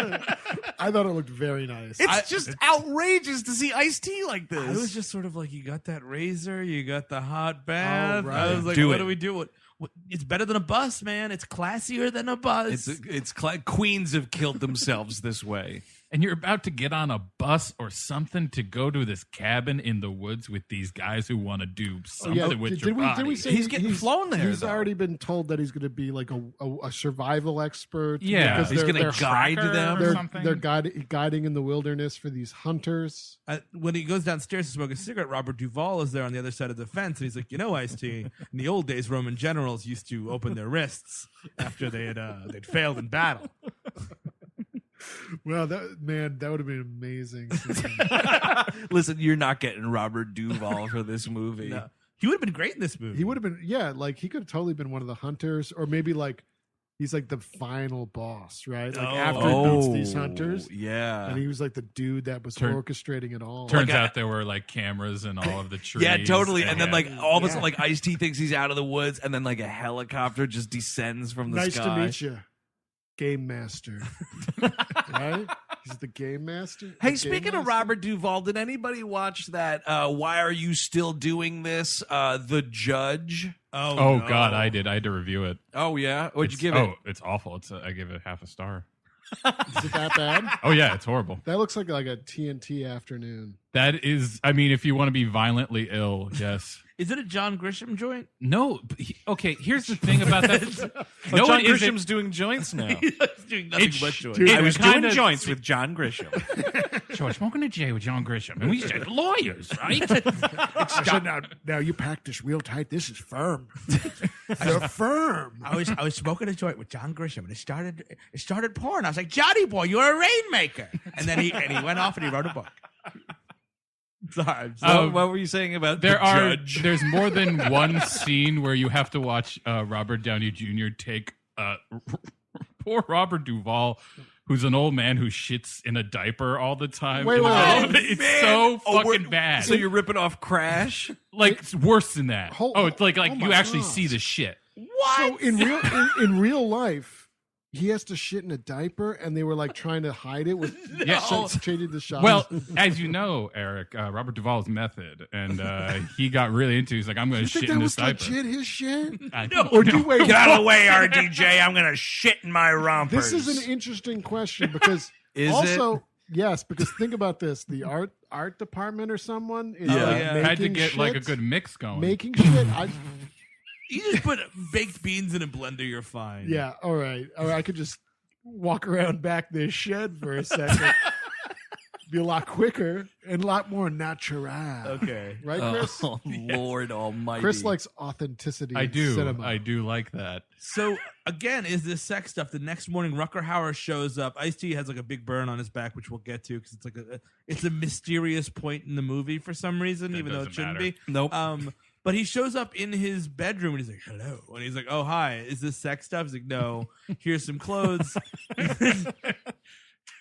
I thought it looked very nice. It's just outrageous to see Ice-T like this. I was just sort of like, you got that razor, you got the hot bath. Oh, right. I was like, Do what it. do we do? It's better than a bus, man. It's classier than a bus. Queens have killed themselves this way. And you're about to get on a bus or something to go to this cabin in the woods with these guys who want to do something with your body. Did we say He's getting flown there, He's though. already been told that he's going to be like a survival expert. Yeah. because He's they're- going to they're- guide tracker them. or They're, something? they're guiding in the wilderness for these hunters. When he goes downstairs to smoke a cigarette, Robert Duvall is there on the other side of the fence, and he's like, Ice-T, in the old days, Roman generals used to open their wrists after they'd failed in battle. Well, that would have been amazing. Listen, you're not getting Robert Duvall for this movie. No. He would have been great in this movie. He would have been, like he could have totally been one of the hunters, or maybe like he's like the final boss, right? Like after he beats these hunters. Yeah. And he was like the dude that was orchestrating it all. Turns out there were like cameras in all of the trees. Yeah, totally. And then, Yeah. like, all of a sudden, like, Ice-T thinks he's out of the woods, and then, like, a helicopter just descends from the Nice sky. to meet you, game master. Right? He's the game master. Hey, The speaking game of master? Robert Duvall, did anybody watch that Why Are You Still Doing This? The Judge? Oh no. God, I did. I had to review it. Oh, yeah? What'd you It's- give it? Oh, it's awful. I give it half a star. Is it that bad? Oh yeah, it's horrible. That looks like a TNT afternoon. That is, I mean, if you want to be violently ill, yes. Is it a John Grisham joint? No, okay. Here's the thing about that. No, John it isn't. Grisham's doing joints now. He's doing nothing It's- but joints. it I was doing kinda- joints with John Grisham. So I was smoking a J with John Grisham, and we said lawyers, right? Now you pack this real tight. This is firm. You're firm. I was smoking a joint with John Grisham, and it started pouring. I was like, Johnny boy, you're a rainmaker. And then he went off and he wrote a book. Sorry. What were you saying about the judge? There's more than one scene where you have to watch Robert Downey Jr. take poor Robert Duvall, who's an old man who shits in a diaper all the time. Wait, in the wait, middle of it. It's so fucking bad. So you're ripping off Crash? Like it's worse than that. It's like oh you my actually God. see the shit. So in real life, he has to shit in a diaper, and they were like trying to hide it with changing the shots. Well, as you know, Eric, Robert Duvall's method, and he got really into. He's like, I'm going you to think shit that in was this diaper. legit his shit? No, Or do you wait? Get out of the way, RDJ. I'm going to shit in my rompers. This is an interesting question because Is also yes, because think about this: the art department or someone is Yeah. like had to making get like a shit, good mix going. making shit. You just put baked beans in a blender, you're fine. Yeah, all right. Or I could just walk around back this shed for a second. Be a lot quicker and a lot more natural. Okay. Right, Chris? Oh, Lord Almighty. Chris likes authenticity. I in do. Cinema. I do like that. So again, is this sex stuff? The next morning, Rutger Hauer shows up. Ice-T has like a big burn on his back, which we'll get to because it's like it's a mysterious point in the movie for some reason, That even though it doesn't shouldn't matter. be. Nope. But he shows up in his bedroom and he's like, "Hello," and he's like, "Oh hi, is this sex stuff?" He's like, "No, here's some clothes."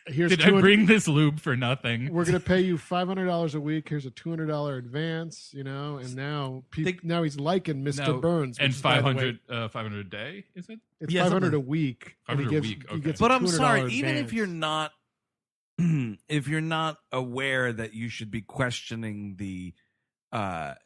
Here's Did I 200 bring this lube for nothing? We're gonna pay you $500 a week. Here's a $200 advance. You know, and now now he's liking Mr. No, Burns, which and is, by the way, 500 a day, is it? It's Yeah, 500 something. a week. and he 500 a gives- week, he okay. gets But a I'm $200 sorry, even advance. if you're not if you're not aware that you should be questioning the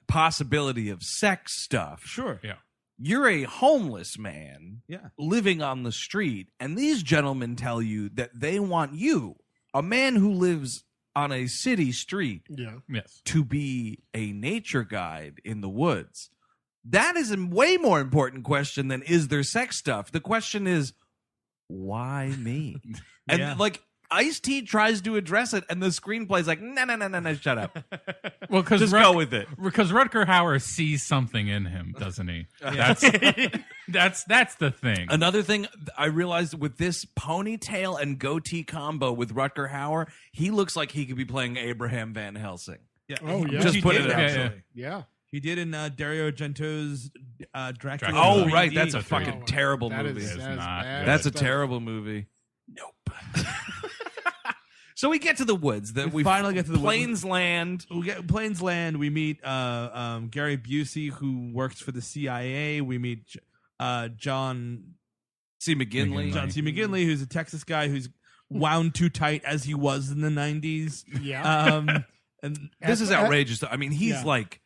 possibility of sex stuff, Sure. Yeah. you're a homeless man Yeah. living on the street, and these gentlemen tell you that they want you, a man who lives on a city street, Yeah. Yes. to be a nature guide in the woods. That is a way more important question than is there sex stuff. The question is, why me? And Yeah. like Ice-T tries to address it, and the screenplay's like, no, shut up. Well, because Just go with it. Because Rutger Hauer sees something in him, doesn't he? That's the thing. Another thing I realized with this ponytail and goatee combo with Rutger Hauer, he looks like he could be playing Abraham Van Helsing. Yeah. Oh, yeah. Just He put did, it out. actually. Yeah. He did in Dario Argento's Dracula. Dracula. Oh, 3D. right. That's a That's fucking right. terrible That movie. is It's as not bad good. That's a as- terrible movie. Nope. So we get to the woods. We finally get to the woods. Plains Land. We get Plains Land. We meet Gary Busey, who works for the CIA. We meet John See McGinley. John C. McGinley, who's a Texas guy who's wound too tight as he was in the 90s. Yeah. And This is outrageous. I mean, he's Yeah. like,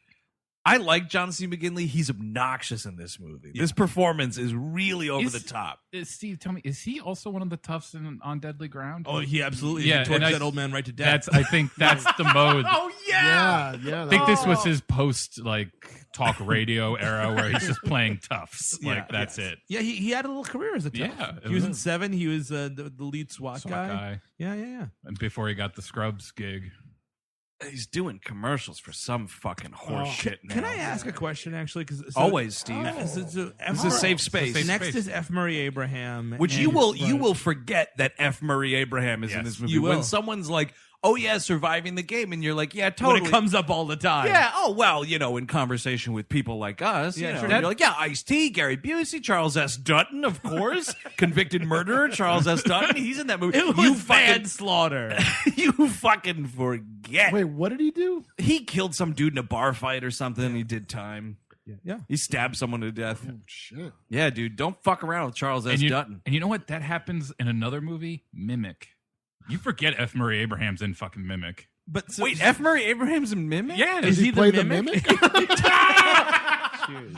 I like John C. McGinley. He's obnoxious in this movie. This performance is really over Is- the top. Steve, tell me, is he also one of the toughs on Deadly Ground? oh, he absolutely Yeah, tortured and that old man right to death. I think that's the mode. yeah. I think this was his post talk radio era where he's just playing toughs. That's it. Yeah, he had a little career as a tough. Yeah, it he was in was. 7. He was the lead SWAT SWAT guy. guy. Yeah. And before he got the Scrubs gig. He's doing commercials for some fucking horse shit now. Can I ask a question actually? Because Always, Steve. This is This is a safe space. safe Next space. is F. Murray Abraham, Which and- you will forget that F. Murray Abraham is in Yes, this movie. you will. When someone's like, "Oh yeah, surviving the game," and you're like, "Yeah, when totally." it comes up all the time. Yeah. Oh well, in conversation with people like us, Yeah, you know, sure. you're like, yeah, Ice-T, Gary Busey, Charles S. Dutton, of course, convicted murderer, Charles S. Dutton. He's in that movie. It was you fucking, manslaughter. you fucking forget. Wait, what did he do? He killed some dude in a bar fight or something. And he did time. yeah. He stabbed someone to death. Oh, shit. Yeah, dude, don't fuck around with Charles S. Dutton. And you know what? That happens in another movie, Mimic. You forget F. Murray Abraham's in fucking Mimic. But Wait, F. Murray Abraham's in Mimic? Yeah. Does he the play the mimic? mimic?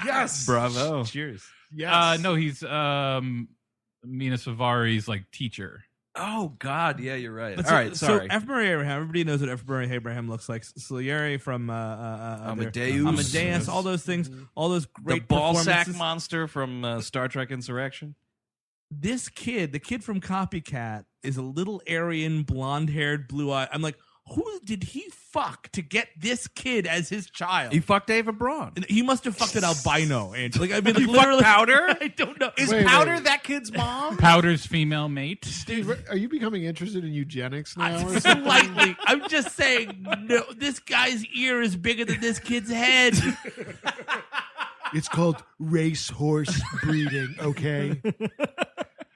Yes. Bravo. Cheers. Yes. No, he's Mina Savari's teacher. Oh God, yeah, you're right. But All right, sorry. So F. Murray Abraham, everybody knows what F. Murray Abraham looks like. Salieri from Amadeus, all those things, all those great the ball sack performances. monster from Star Trek Insurrection. This kid, the kid from Copycat, is a little Aryan, blonde-haired, blue-eyed. I'm like, who did he fuck to get this kid as his child? He fucked David Braun. He must have fucked an albino, Andrew. Like, I mean, He literally, fucked Powder? I don't know. Is Wait, Powder wait. that kid's mom? Powder's female mate. Steve, are you becoming interested in eugenics now? Or something? Slightly. I'm just saying, no, this guy's ear is bigger than this kid's head. It's called racehorse breeding, okay?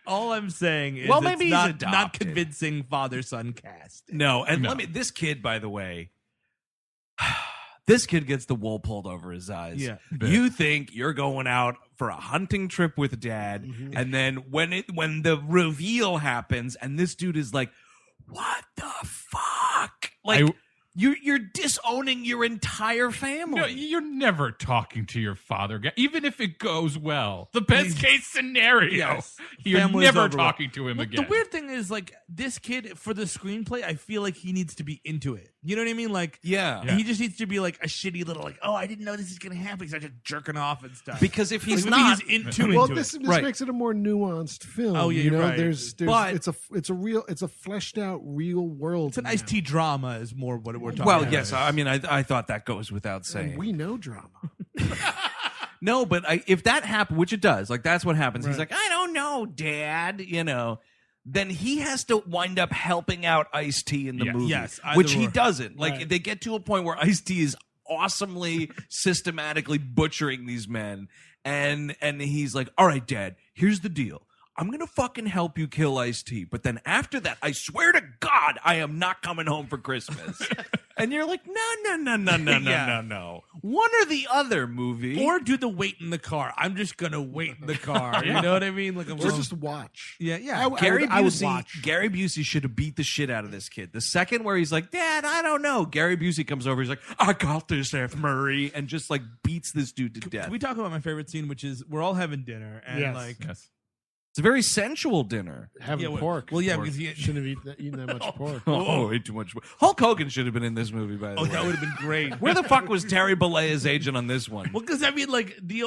All I'm saying is, Well, it's maybe he's not adopted. convincing father-son cast. No, and No. this kid, by the way, this kid gets the wool pulled over his eyes. Yeah. You think you're going out for a hunting trip with dad, and then when the reveal happens, and this dude is like, "What the fuck?" Like you're disowning your entire family. No, you're never talking to your father, even if it goes well. The best case scenario, Yes. you're Family's never over. talking to him Look, again. the weird thing is, like, this kid, for the screenplay, I feel like he needs to be into it. You know what I mean? Like, Yeah. he just needs to be like a shitty little, like, oh, I didn't know this is going to happen. He's just jerking off and stuff. Because if he's Like, not, he's into Well, into this it. Right. makes it a more nuanced film. Oh, yeah, you you're know, right. there's But- it's a fleshed out real world. It's an now. iced tea drama is more what we're talking well, about. yes, I mean, I thought that goes without And saying. we know drama. No, but if that happened, which it does, like that's what happens. He's Right. like, I don't know, Dad, then he has to wind up helping out Ice-T in the Yes. movie, Yes, either which he or. doesn't. Like Right. they get to a point where Ice-T is awesomely systematically butchering these men, and he's like, all right, Dad, here's the deal. I'm gonna fucking help you kill Ice-T, but then after that, I swear to God, I am not coming home for Christmas. And you're like, no. Yeah. One or the other, movie. Or do the wait in the car. I'm just going to wait in the car. You know what I mean? Like, I'm Or just watch. yeah. I would watch. Gary Busey should have beat the shit out of this kid. The second where he's like, Dad, I don't know. Gary Busey comes over. He's like, I got this, F. Murray, and just like beats this dude to death. Can we talk about my favorite scene, which is we're all having dinner and Yes. like Yes. It's a very sensual dinner. Having well- pork. Well, yeah, Pork. because he shouldn't have eaten that much pork. Oh, way too much. Hulk Hogan should have been in this movie, by the way. that would have been great. Where the fuck was Terry Bollea's agent on this one? Well, because I mean, like he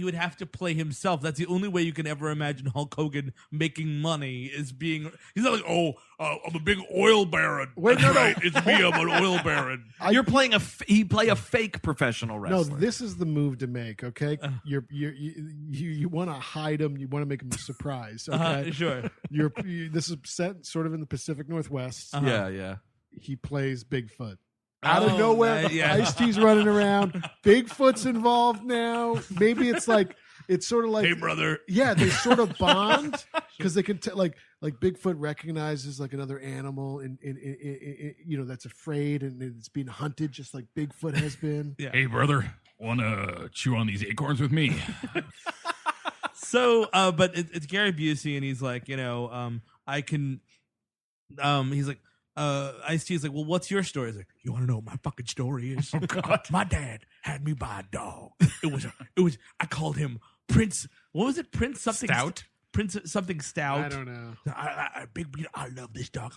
would have to play himself. That's the only way you can ever imagine Hulk Hogan making money is being. He's not like, I'm a big oil baron. Wait, That's no. right. It's me. I'm an oil baron. You're playing he play a fake professional No, wrestler. this is the move to make. Okay, you want to hide him. You want to make him a surprise. Okay, Sure. This is set sort of in the Pacific Northwest. Yeah. He plays Bigfoot. Out of Oh, nowhere, nice, yeah. Ice-T's running around. Bigfoot's involved now. Maybe it's sort of like, Hey, brother. yeah, they sort of bond because they can like Bigfoot recognizes like another animal in that's afraid and it's being hunted just like Bigfoot has been. Yeah. Hey, brother, want to chew on these acorns with me? So, but it's Gary Busey, and he's like, I can. He's like, Ice-T is like, well, what's your story? He's like, you want to know what my fucking story is? Oh God, my dad had me buy a dog. It was. I called him Prince. What was it? Prince something Stout? Prince something Stout. I don't know. I love this dog.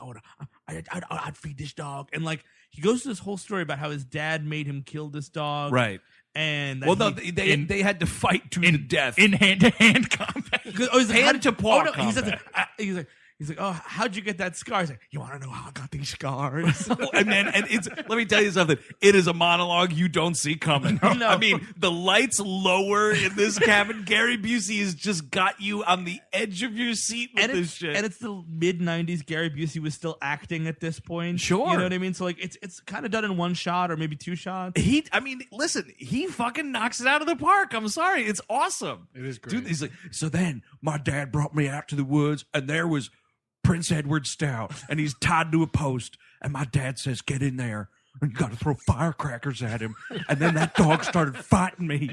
I'd feed this dog. And like he goes to this whole story about how his dad made him kill this dog. Right. And Well, no, they had to fight to the death. In hand-to-hand combat. Hand-to-paw He's like, oh, how'd you get that scar? He's like, you want to know how I got these scars? and it's let me tell you something. It is a monologue you don't see coming. No. I mean, the lights lower in this cabin. Gary Busey has just got you on the edge of your seat with this shit. And it's the mid '90s. Gary Busey was still acting at this point. Sure. You know what I mean? So like, it's kind of done in one shot or maybe two shots. Listen, he fucking knocks it out of the park. I'm sorry, it's awesome. It is great. Dude, he's like, so then my dad brought me out to the woods, and there was Prince Edward Stout, and he's tied to a post, and my dad says, get in there, and you got to throw firecrackers at him. And then that dog started fighting me,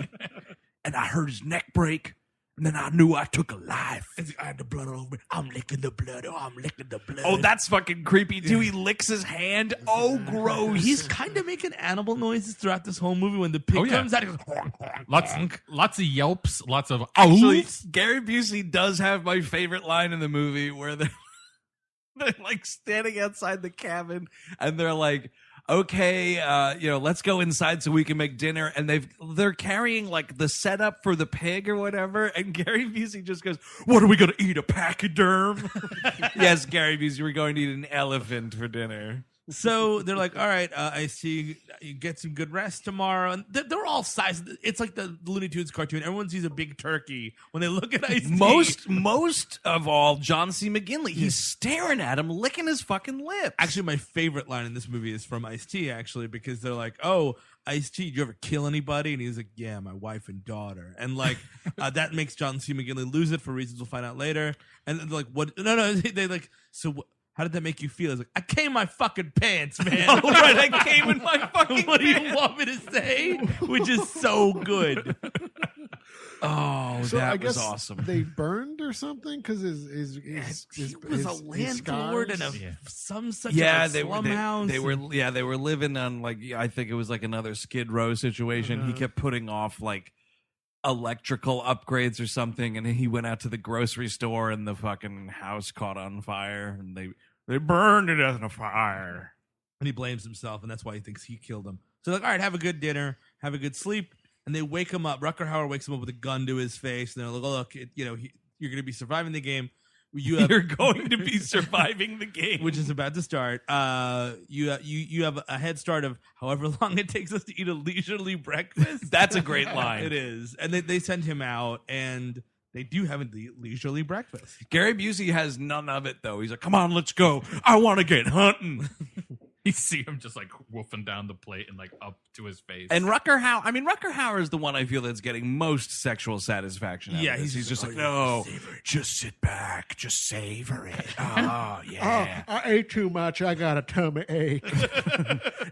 and I heard his neck break, And then I knew I took a life. I had the blood all over me. I'm licking the blood. Oh, I'm licking the blood. Oh, that's fucking creepy too. He licks his hand. Oh, gross. He's kind of making animal noises throughout this whole movie. When the pig comes out, he goes, Lots of yelps, lots of Actually, oofs. Gary Busey does have my favorite line in the movie where they're like standing outside the cabin and they're like, okay, let's go inside so we can make dinner. And they're carrying like the setup for the pig or whatever. And Gary Busey just goes, what are we going to eat? A pachyderm? Yes, Gary Busey, we're going to eat an elephant for dinner. So they're like, all right, I see you get some good rest tomorrow. And they're all sized. It's like the Looney Tunes cartoon. Everyone sees a big turkey when they look at Ice-T. Most of all, John C. McGinley. He's staring at him, licking his fucking lips. Actually, my favorite line in this movie is from Ice-T, actually, because they're like, oh, Ice-T, did you ever kill anybody? And he's like, yeah, my wife and daughter. And like, that makes John C. McGinley lose it for reasons we'll find out later. And they're like, what? No, they like, so what? How did that make you feel? I was like, I came in my fucking pants, man. Oh, right, I came in my fucking What do you want me to say? Which is so good. Oh, So that I guess was awesome. they burned or something because He was a landlord in some such a slum house. They were living on like I think it was like another Skid Row situation. He kept putting off like electrical upgrades or something, and he went out to the grocery store and the fucking house caught on fire and they burned it in a fire. And he blames himself, and that's why he thinks he killed him. So like, all right, have a good dinner, have a good sleep, and they wake him up. Rutger Hauer wakes him up with a gun to his face, and they're like, oh, look, you're going to be surviving the game. You're going to be surviving the game, which is about to start. You have a head start of however long it takes us to eat a leisurely breakfast. That's a great line. It is, and they send him out, and they do have a leisurely breakfast. Gary Busey has none of it though. He's like, "Come on, let's go. I want to get hunting." You see him just like wolfing down the plate and like up to his face. And Rutger Hauer is the one I feel that's getting most sexual sasatisfaction out of this. He's just like, no, just sit back, just savor it. Oh, yeah. I ate too much. I got a tummy ache.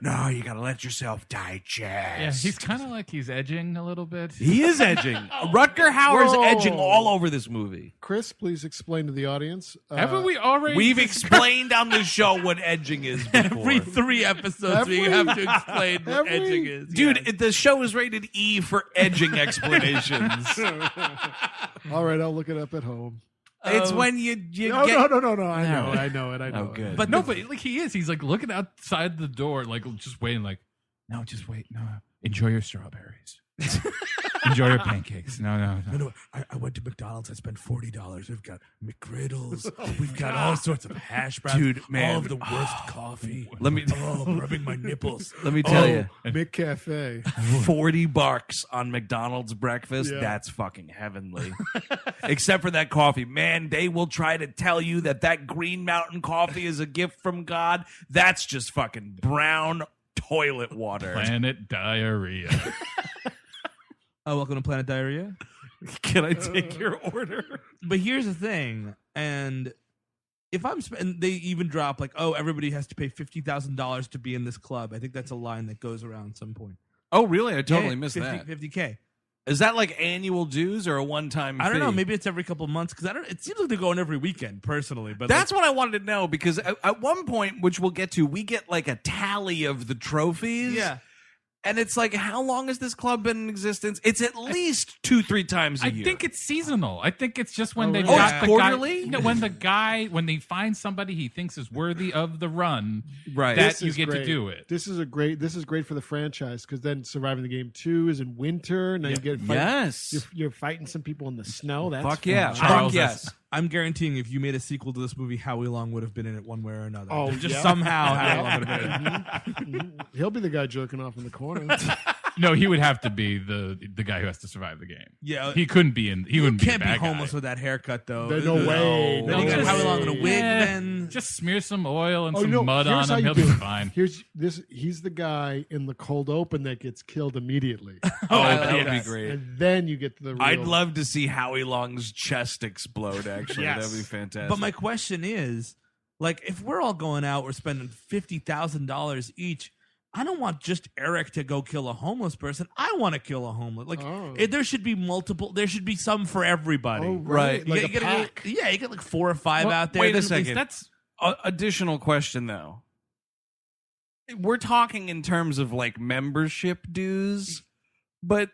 No, you got to let yourself digest. Yeah, he's kind of like he's edging a little bit. He is edging. Rutger Hauer's Whoa. edging all over this movie. Chris, please explain to the audience. Haven't we already? We've explained on the show what edging is before. Every 3 episodes, we have to explain what edging is. Dude, the show is rated E for edging explanations. All right, I'll look it up at home. It's when you No. get... I know it. Oh, good. But no, but like he is. He's like looking outside the door, like just waiting. Like, no, just wait. No, enjoy your strawberries. Enjoy your pancakes. No. No, I went to McDonald's. I spent $40. We've got McGriddles. We've got all sorts of hash browns. Dude, man. All of the worst coffee. Let me rubbing my nipples. let me tell you, McCafe. $40 on McDonald's breakfast. Yeah. That's fucking heavenly. Except for that coffee, man. They will try to tell you that Green Mountain coffee is a gift from God. That's just fucking brown toilet water. Planet diarrhea. Oh, welcome to Planet Diarrhea. Can I take your order? But here's the thing, and if I'm and they even drop like, oh, everybody has to pay $50,000 to be in this club. I think that's a line that goes around at some point. Oh, really? I totally missed 50, that. $50K. Is that like annual dues or a one-time fee? I don't know. Maybe it's every couple of months because it seems like they're going every weekend. Personally, but that's what I wanted to know because at one point, which we'll get to, we get like a tally of the trophies. Yeah. And it's like, how long has this club been in existence? It's at least 2-3 times a year. I think it's seasonal. I think it's just when Oh, they really? got Oh, the quarterly? guy. When they find somebody he thinks is worthy of the run, right. that This you is get great. to do it. This is great for the franchise because then Surviving the Game 2 is in winter. Now you get you're fighting some people in the snow. That's Fuck yeah. fun. Charles Fuck yes. I'm guaranteeing if you made a sequel to this movie, Howie Long would have been in it one way or another. Oh, just yeah. somehow Howie Long would have been in it. He'll be the guy jerking off in the corner. No, he would have to be the guy who has to survive the game. Yeah, He couldn't be in. He you wouldn't can't be, a be bad homeless guy. with that haircut, though. There's no way. Then you got just- Howie Long in a wig. Yeah, Then just smear some oil and Oh, some no, mud here's on how him. you He'll do be it. fine. He's the guy in the cold open that gets killed immediately. Oh, I that like would be that. great. And then you get to the real. I'd love to see Howie Long's chest explode, actually. Yes. That would be fantastic. But my question is, like, if we're all going out, we're spending $50,000 each. I don't want just Eric to go kill a homeless person. I want to kill a homeless. Like Oh. there should be multiple. There should be some for everybody. Oh, Right. Like you a get pack. you get like 4 or 5 out there. Wait a Then at least second. That's Additional question though. We're talking in terms of like membership dues, but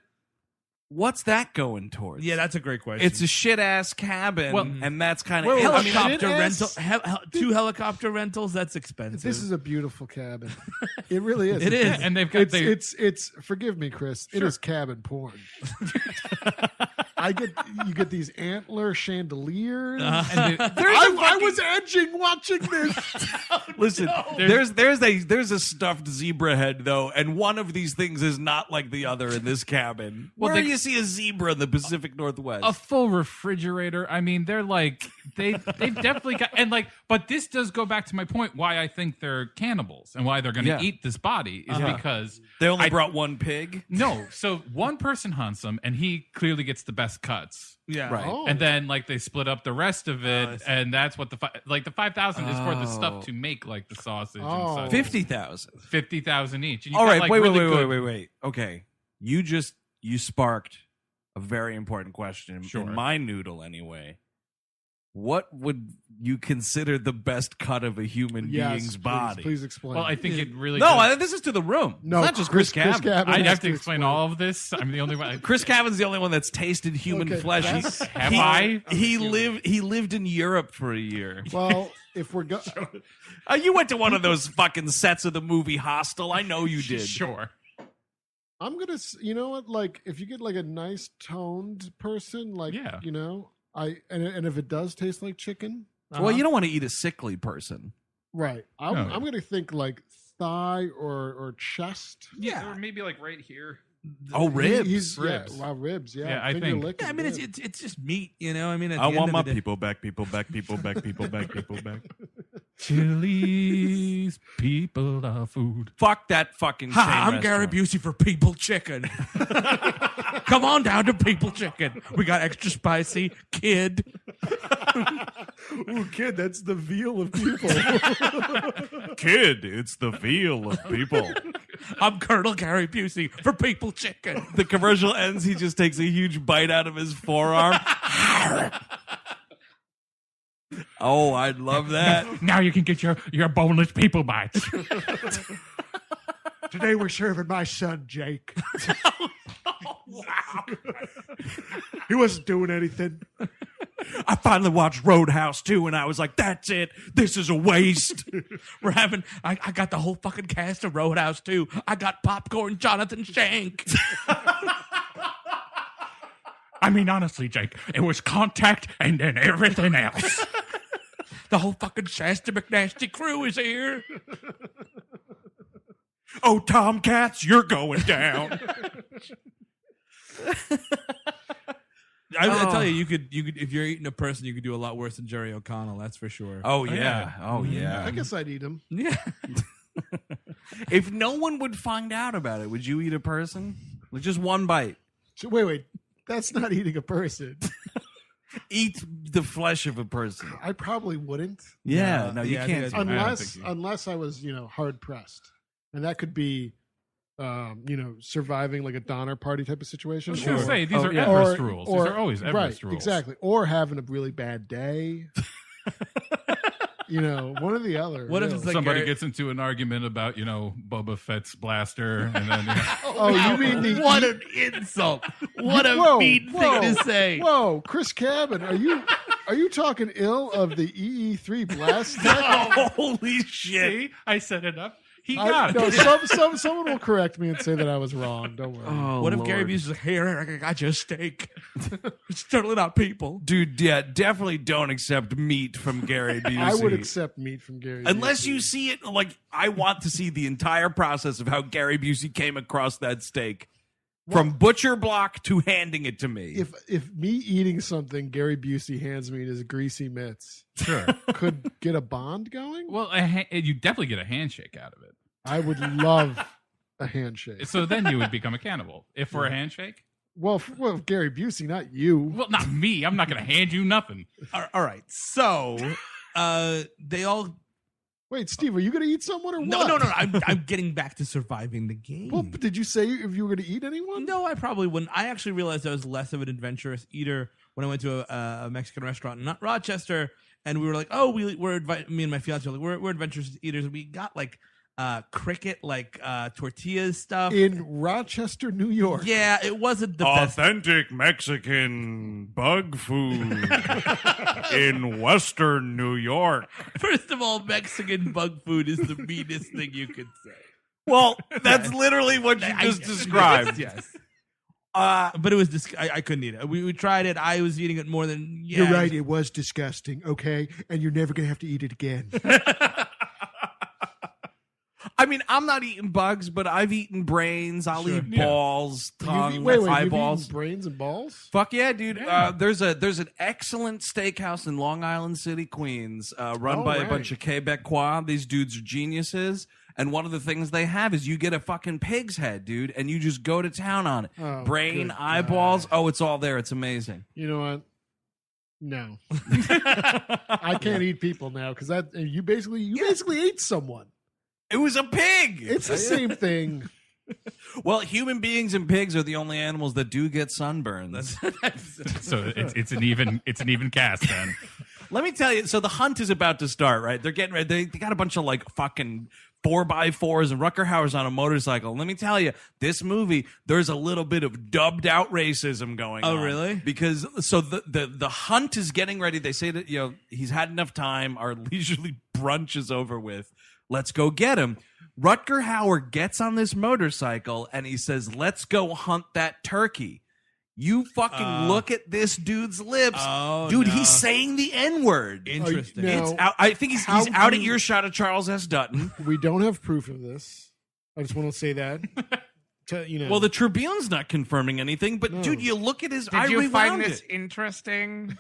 what's that going towards? Yeah, that's a great question. It's a shit ass cabin, Well, and that's kind of helicopter shit-ass- rental. 2 helicopter rentals. That's expensive. This is a beautiful cabin. It really is. It is. and they've got It's forgive me, Chris. It is cabin porn. You get these antler chandeliers. and they- I was edging watching this. Listen, there's a stuffed zebra head though, and one of these things is not like the other in this cabin. Well, Where they- do you see a zebra in the Pacific Northwest? a full refrigerator. I mean, they're like they've definitely got and like. But this does go back to my point why I think they're cannibals and why they're going to Yeah. eat this body is because They only brought one pig. no. So one person hunts them and he clearly gets the best cuts. yeah. Right. Oh. And then like they split up the rest of it, and that's what the 5,000 is for the stuff to make like the sausage Oh. and such. 50,000. 50,000 each. And you All got, right, like, wait, really good- wait. Okay, you sparked a very important question Sure. in my noodle anyway. What would you consider the best cut of a human being's body? Please explain. Well, I think it really. No, does- this is to the room. no, It's not just Chris Cabin. Cabin I'd has have to explain all of this. I'm the only one. Chris Cavan's the only one that's tasted human Okay, flesh. that's- Have I? He lived in Europe for a year. Well, if we're going, You went to one of those fucking sets of the movie Hostel. I know you did. Sure. I'm gonna. You know what? Like, if you get like a nice toned person, like, Yeah. you know, and if it does taste like chicken, Well, you don't want to eat a sickly person. right? I'm No. gonna think like thigh or chest. Yeah, or maybe like right here. Oh, ribs. Ribs. Yeah, wow, ribs. Yeah, Yeah, I finger think- licking Yeah, I mean, ribs. it's just meat, you know. I mean, at I the want end my of the day- people back, people back, people back, people back, people back. Chili's people are food. Fuck that fucking chain Hi, I'm Gary restaurant. Busey for People Chicken. Come on down to People Chicken. We got extra spicy, kid. Ooh, kid, that's the veal of people. Kid, it's the veal of people. I'm Colonel Gary Busey for People Chicken. The commercial ends, he just takes a huge bite out of his forearm. Oh, I'd love that. Now you can get your boneless people bites. Today we're serving my son Jake. He wasn't doing anything. I finally watched Roadhouse 2 and I was like, that's it. This is a waste. We're having, I got the whole fucking cast of Roadhouse too. I got Popcorn Jonathan Shank. I mean, honestly, Jake, it was Contact and then everything else. The whole fucking Shasta McNasty crew is here. Oh, Tomcats, you're going down. I tell you, you could, if you're eating a person, you could do a lot worse than Jerry O'Connell. That's for sure. Oh, yeah. Oh, yeah. I guess I'd eat him. Yeah. If no one would find out about it, would you eat a person? Like just one bite. So, wait. That's not eating a person. Eat the flesh of a person. I probably wouldn't. Yeah, no, you yeah, I can't. think do that. Unless I was, hard pressed. And that could be surviving like a Donner Party type of situation. I was going to or- say, these are yeah. Everest rules. These are always Everest right, rules. Exactly. Or having a really bad day. One or the other. What if really. it's like Somebody Gary- gets into an argument about, Boba Fett's blaster, and then Oh, you mean the What an insult! What a Whoa, mean whoa, thing to say. Whoa, Chris Cabin, are you talking ill of the EE3 blast? Holy shit. see, I set it up. He got No, it. someone will correct me and say that I was wrong. Don't worry. Oh, What if Lord. Gary Busey's like, "Hey, Eric, I got you a steak." It's totally not people. Dude, yeah, definitely don't accept meat from Gary Busey. I would accept meat from Gary. Unless Busey. you see it, like, I want to see the entire process of how Gary Busey came across that steak. From butcher block to handing it to me. If me eating something Gary Busey hands me in his greasy mitts Sure. could get a bond going, Well, you definitely get a handshake out of it. I would love a handshake. So then you would become a cannibal. If for a handshake? Well, Gary Busey, not you. Well, not me. I'm not going to hand you nothing. All right, so they all Wait, Steve, are you going to eat someone or what? No. I'm getting back to surviving the game. Well, did you say if you were going to eat anyone? No, I probably wouldn't. I actually realized I was less of an adventurous eater when I went to a Mexican restaurant in Rochester, and we were like, oh, me and my fiance were like, we're adventurous eaters. We got like cricket, like tortillas stuff. In Rochester, New York. Yeah, it wasn't the best. Authentic Mexican bug food in Western New York. First of all, Mexican bug food is the meanest thing you could say. Well, that's literally what you just described. Yes. But it was I couldn't eat it. We tried it. I was eating it more than You're right. It was disgusting. Okay, and you're never gonna have to eat it again. I mean, I'm not eating bugs, but I've eaten brains. I'll eat balls, tongue, wait, eyeballs. you've eaten brains and balls? Fuck yeah, dude. Yeah. There's an excellent steakhouse in Long Island City, Queens, run by a bunch of Quebecois. These dudes are geniuses. And one of the things they have is you get a fucking pig's head, dude, and you just go to town on it. Oh, brain, eyeballs. God. Oh, it's all there. It's amazing. You know what? No. I can't eat people now because you basically ate someone. It was a pig. It's the same thing. Well, human beings and pigs are the only animals that do get sunburns. So it's an even cast then. Let me tell you. So the hunt is about to start, right? They're getting ready. They got a bunch of like fucking 4x4s and Rutger Hauer's on a motorcycle. Let me tell you, this movie, there's a little bit of dubbed out racism going on. Oh, really? Because so the hunt is getting ready. They say that he's had enough time. Our leisurely brunch is over with. Let's go get him. Rutger Hauer gets on this motorcycle and he says, let's go hunt that turkey. You fucking look at this dude's lips. Oh, dude, no. He's saying the N-word. Interesting. It's out, I think he's out of earshot of Charles S. Dutton. We don't have proof of this. I just want to say that. Well, the Tribune's not confirming anything, but dude, you look at his eye. Did you find this interesting?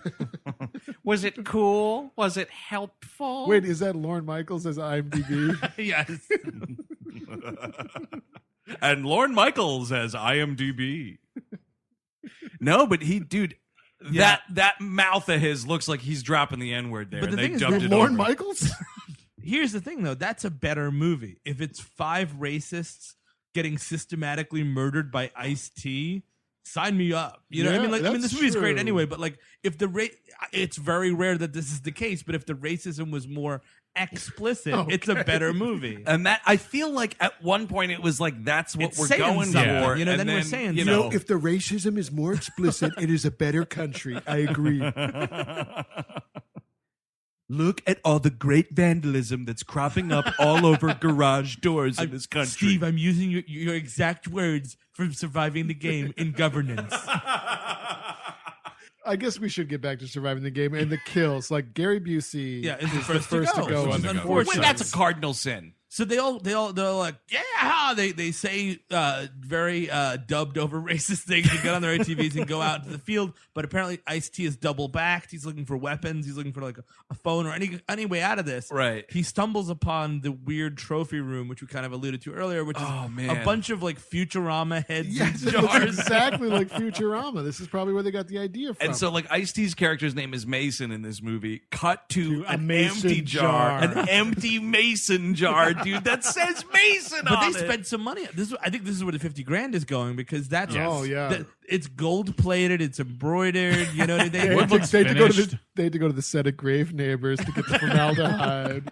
Was it cool? Was it helpful? Wait, is that Lorne Michaels as IMDb? Yes. And Lorne Michaels as IMDb. No, but that mouth of his looks like he's dropping the N-word there. But the thing is, dubbed it Lorne over. Michaels? Here's the thing, though. That's a better movie. If it's 5 racists getting systematically murdered by Ice-T, sign me up. You know what I mean? I mean, this movie's great anyway, but like, if it's very rare that this is the case, but if the racism was more explicit, it's a better movie. And that, I feel like at one point it was like, that's what we're going for. You know, then we're saying, you know, if the racism is more explicit, it is a better country. I agree. Look at all the great vandalism that's cropping up all over garage doors in this country. Steve, I'm using your exact words from Surviving the Game in governance. I guess we should get back to Surviving the Game and the kills. Like Gary Busey is the first to go. Which is unfortunate. Well, that's a cardinal sin. So they're like, yeah, they say very dubbed over racist things and get on their ATVs and go out into the field. But apparently Ice-T is double backed. He's looking for weapons. He's looking for like a phone or any way out of this. Right. He stumbles upon the weird trophy room, which we kind of alluded to earlier, which is a bunch of like Futurama heads and it looks jars. exactly like Futurama. This is probably where they got the idea from. And so like Ice-T's character's name is Mason in this movie. Cut to an mason empty jar. An jar. empty mason jar, dude, that says Mason But on they it. spent some money. I think this is where the $50,000 is going because that's yeah. it's gold plated, it's embroidered. You know, they They had to go to the set of Grave Neighbors to get the formaldehyde.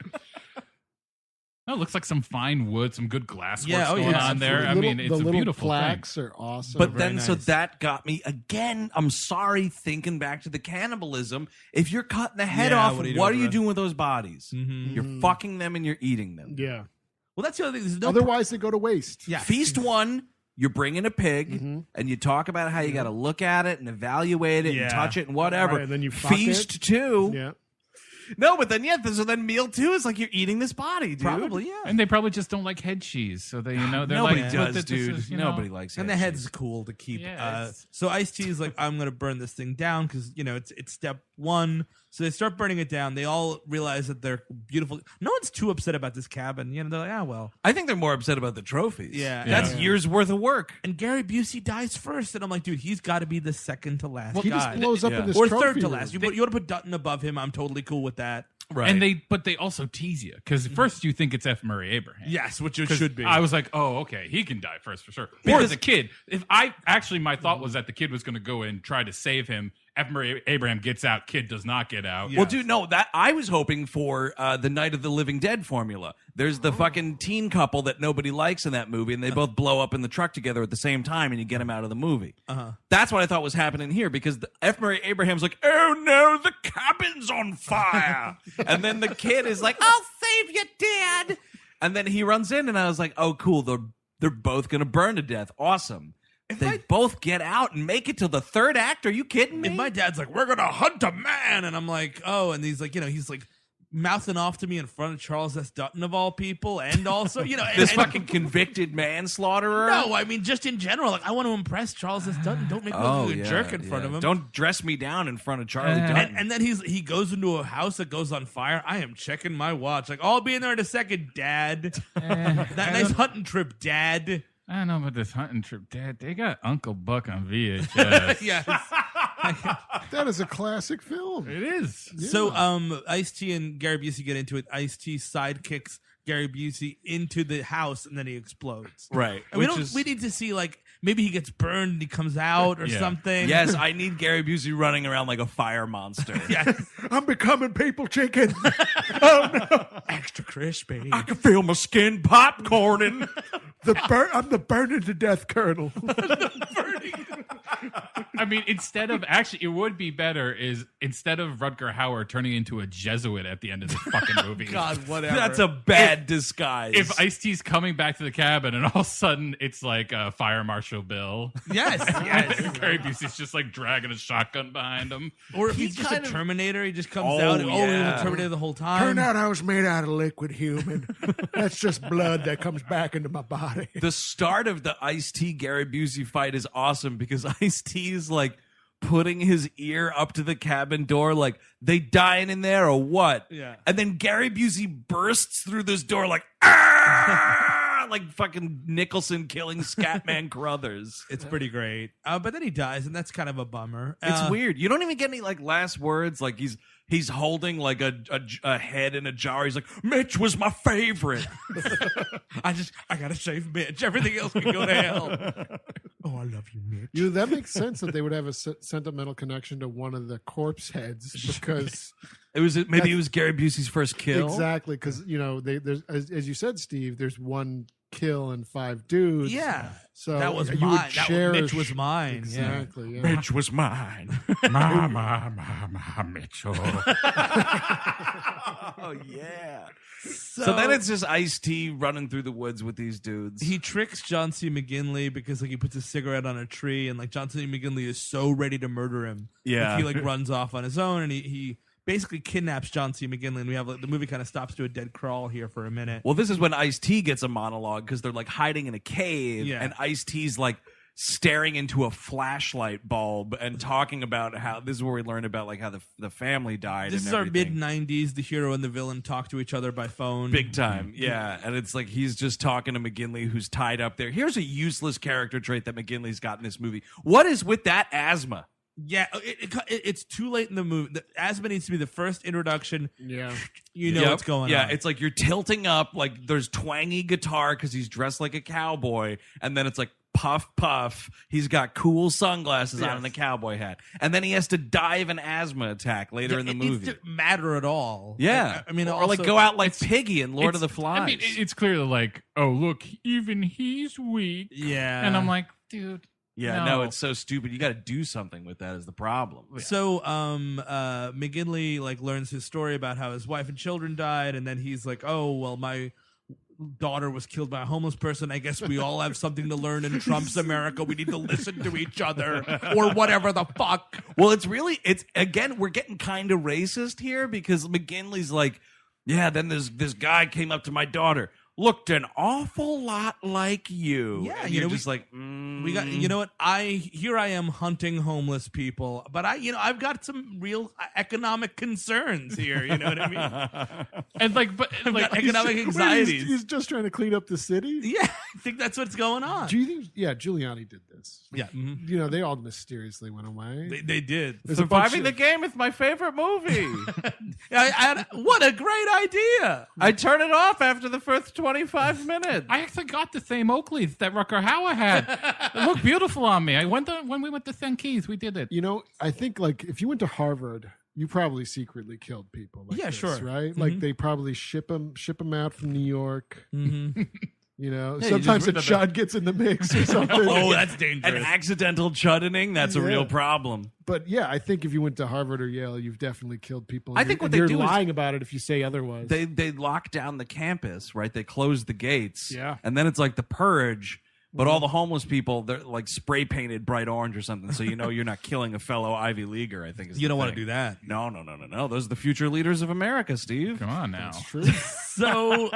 No, it looks like some fine wood, some good glasswork Yeah, going on there. I mean, it's the a little beautiful plaques thing. are awesome. But very then, so nice. that got me again. I'm sorry, thinking back to the cannibalism. If you're cutting the head off, what what are are you you doing doing with those bodies? Mhm. You're fucking them and you're eating them. yeah. Well, that's the other thing. There's no Otherwise, they go to waste. Yeah. Feast one, you're bringing a pig, and you talk about how you got to look at it and evaluate it Yeah. and touch it and whatever. Right, and then you fuck Feast two. Yeah. No, but then so then meal two is like you're eating this body, dude. Probably, yeah. And they probably just don't like head cheese, so they, they're Nobody like, does, this dude. is, Nobody likes And the head head's cheese. cool to keep. Yeah, it's- So Ice-T is like, I'm going to burn this thing down because, it's step one. So they start burning it down. They all realize that they're beautiful. No one's too upset about this cabin. They're like, well. I think they're more upset about the trophies. Yeah. That's years worth of work. And Gary Busey dies first. And I'm like, dude, he's got to be the second to last He guy. just blows up Yeah. in this Or trophy third to room. last. You want to put Dutton above him. I'm totally cool with that. Right. And they also tease you because first you think it's F. Murray Abraham. Yes, which it should be. I was like, oh, okay, he can die first for sure. Because- Or the kid. My thought was that the kid was going to go and try to save him. F. Murray Abraham gets out, kid does not get out. Well, dude, no, that I was hoping for the Night of the Living Dead formula. There's the fucking teen couple that nobody likes in that movie, and they both blow up in the truck together at the same time, and you get them out of the movie. That's what I thought was happening here, because F. Murray Abraham's like, oh no, the cabin's on fire. And then the kid is like, I'll save you, Dad. And then he runs in, and I was like, oh, cool, they're both going to burn to death. Awesome. They both get out and make it to the third act. Are you kidding me? If my dad's like, we're going to hunt a man. And I'm like, oh, and he's like, he's like mouthing off to me in front of Charles S. Dutton of all people. And also, this fucking convicted manslaughterer. No, I mean, just in general, like I want to impress Charles S. Dutton. Don't make me look like a jerk in front of him. Don't dress me down in front of Charlie Dutton. And then he goes into a house that goes on fire. I am checking my watch. Like, I'll be in there in a second, Dad. That nice hunting trip, Dad. I don't know about this hunting trip, Dad. They got Uncle Buck on VHS. Yes. That is a classic film. It is. Yeah. So, Ice-T and Gary Busey get into it. Ice-T sidekicks Gary Busey into the house, and then he explodes. Right. And we need to see, like, maybe he gets burned and he comes out or something. Yes, I need Gary Busey running around like a fire monster. Yes. I'm becoming people chicken. Oh no! Extra crispy. I can feel my skin popcorning. I'm the burning to death colonel. I mean, it would be better instead of Rutger Hauer turning into a Jesuit at the end of this fucking movie. God, whatever. That's a bad disguise. If Ice-T's coming back to the cabin and all of a sudden it's like Fire Marshal Bill. Yes. Gary Busey's just like dragging a shotgun behind him. Or if he's just a Terminator, he just comes out and, he was a Terminator the whole time. Turned out I was made out of liquid human. That's just blood that comes back into my body. The start of the Ice-T Gary Busey fight is awesome because Ice-T is like putting his ear up to the cabin door like, they dying in there or what? Yeah. And then Gary Busey bursts through this door like, ah! Like fucking Nicholson killing Scatman Crothers. It's pretty great. But then he dies, and that's kind of a bummer. It's weird. You don't even get any like last words. Like he's holding like a head in a jar. He's like, Mitch was my favorite. I gotta save Mitch. Everything else can go to hell. Oh, I love you, Mitch. That makes sense that they would have a sentimental connection to one of the corpse heads because it was Gary Busey's first kill. Exactly, because there's as you said, Steve. There's one kill and 5 dudes. Yeah, so that was you mine. would cherish. Mitch was mine. Exactly. Yeah. Yeah. Mitch was mine. my Mitchell. Oh yeah. So then it's just Ice-T running through the woods with these dudes. He tricks John C. McGinley because like he puts a cigarette on a tree, and like John C. McGinley is so ready to murder him. Yeah. Like, he like runs off on his own, and he basically kidnaps John C. McGinley, and we have like the movie kind of stops to a dead crawl here for a minute. Well, this is when Ice-T gets a monologue because they're like hiding in a cave, and Ice-T's like staring into a flashlight bulb and talking about how this is where we learn about like how the family died. This is our mid-90s. The hero and the villain talk to each other by phone. Big time, yeah. And it's like he's just talking to McGinley, who's tied up there. Here's a useless character trait that McGinley's got in this movie. What is with that asthma? Yeah, it's too late in the movie. The asthma needs to be the first introduction. Yeah. What's going on. Yeah, it's like you're tilting up, like there's twangy guitar because he's dressed like a cowboy, and then it's like puff, puff. He's got cool sunglasses on and a cowboy hat. And then he has to die of an asthma attack later in the movie. It doesn't matter at all. Yeah. I mean, or like go out like Piggy in Lord of the Flies. I mean, it's clearly like, oh, look, even he's weak. Yeah. And I'm like, dude. Yeah, no, it's so stupid. You got to do something with that is the problem. So, McGinley like learns his story about how his wife and children died, and then he's like, "Oh, well, my daughter was killed by a homeless person. I guess we all have something to learn in Trump's America. We need to listen to each other, or whatever the fuck." Well, it's again, we're getting kind of racist here because McGinley's like, "Yeah, then this guy came up to my daughter." Looked an awful lot like you. Yeah, and you're just like, we got. You know what? I am hunting homeless people, but I've got some real economic concerns here. You know what I mean? And like economic anxieties. He's just trying to clean up the city. Yeah, I think that's what's going on. Do you think? Yeah, Giuliani did this. this. Yeah. You know, they all mysteriously went away. They did. There's a bunch Surviving the of- Game is my favorite movie. What a great idea. I turn it off after the first 25 minutes. I actually got the same Oakleys that Rutger Hauer had. It looked beautiful on me. When we went to St. Keys, we did it. You know, I think like if you went to Harvard, you probably secretly killed people. Like Yeah, this, sure. right? Like they probably ship them out from New York. You know, you sometimes just- a chud gets in the mix or something. Oh, that's An dangerous. accidental chuddening, that's a Yeah. real problem. But yeah, I think if you went to Harvard or Yale, you've definitely killed people. I think what and they you're do is- lying about it if you say otherwise. They lock down the campus, right? They close the gates. Yeah. And then it's like the purge, but all the homeless people, they're like spray painted bright orange or something. So you know you're not killing a fellow Ivy Leaguer, I think is You don't want want to do that. No. Those are the future leaders of America, Steve. Come on now. It's true. So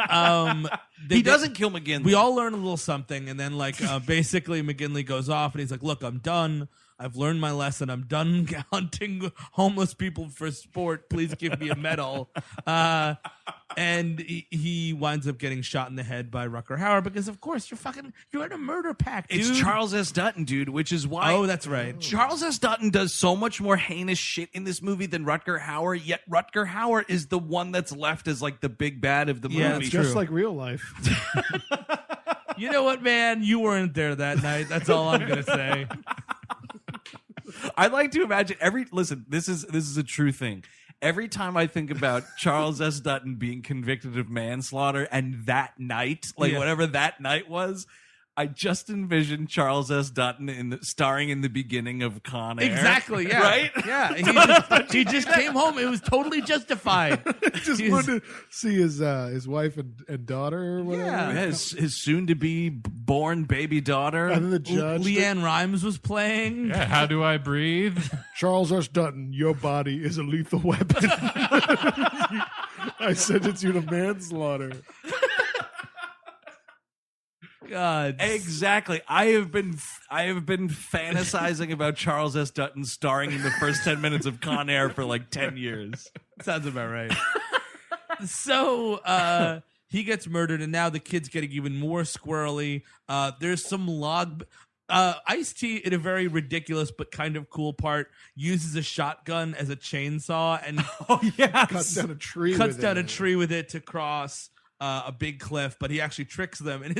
He doesn't kill McGinley. We all learn a little something, and then like basically McGinley goes off and he's like, "Look, I'm done. I've learned my lesson. I'm done hunting homeless people for sport. Please give me a medal." And he winds up getting shot in the head by Rutger Hauer because, of course, you're in a murder pact, dude. It's Charles S. Dutton, dude, which is why. Oh, that's right. Charles S. Dutton does so much more heinous shit in this movie than Rutger Hauer, yet Rutger Hauer is the one that's left as like the big bad of the movie. Yeah, It's it's just true. like real life. You know what, man? You weren't there that night. That's all I'm gonna say. I like to imagine listen, this is a true thing. Every time I think about Charles S. Dutton being convicted of manslaughter and that night, like Yeah. whatever that night was, I just envisioned Charles S. Dutton starring in the beginning of Con Air. Exactly. Yeah. Right? Yeah. He just came home. It was totally justified. Just He's- wanted to see his wife and daughter or whatever. Yeah. His soon-to-be born baby daughter. And then the judge. Leanne Rimes was playing. Yeah, how do I breathe? Charles S. Dutton, your body is a lethal weapon. I sentence you to manslaughter. God. Exactly. I have been fantasizing about Charles S. Dutton starring in the first 10 minutes of Con Air for like 10 years. Sounds about right. So he gets murdered, and now the kid's getting even more squirrely. There's some log. Ice-T, in a very ridiculous but kind of cool part, uses a shotgun as a chainsaw and Cuts down a tree. cuts with down it. a tree with it to cross a big cliff. But he actually tricks them, and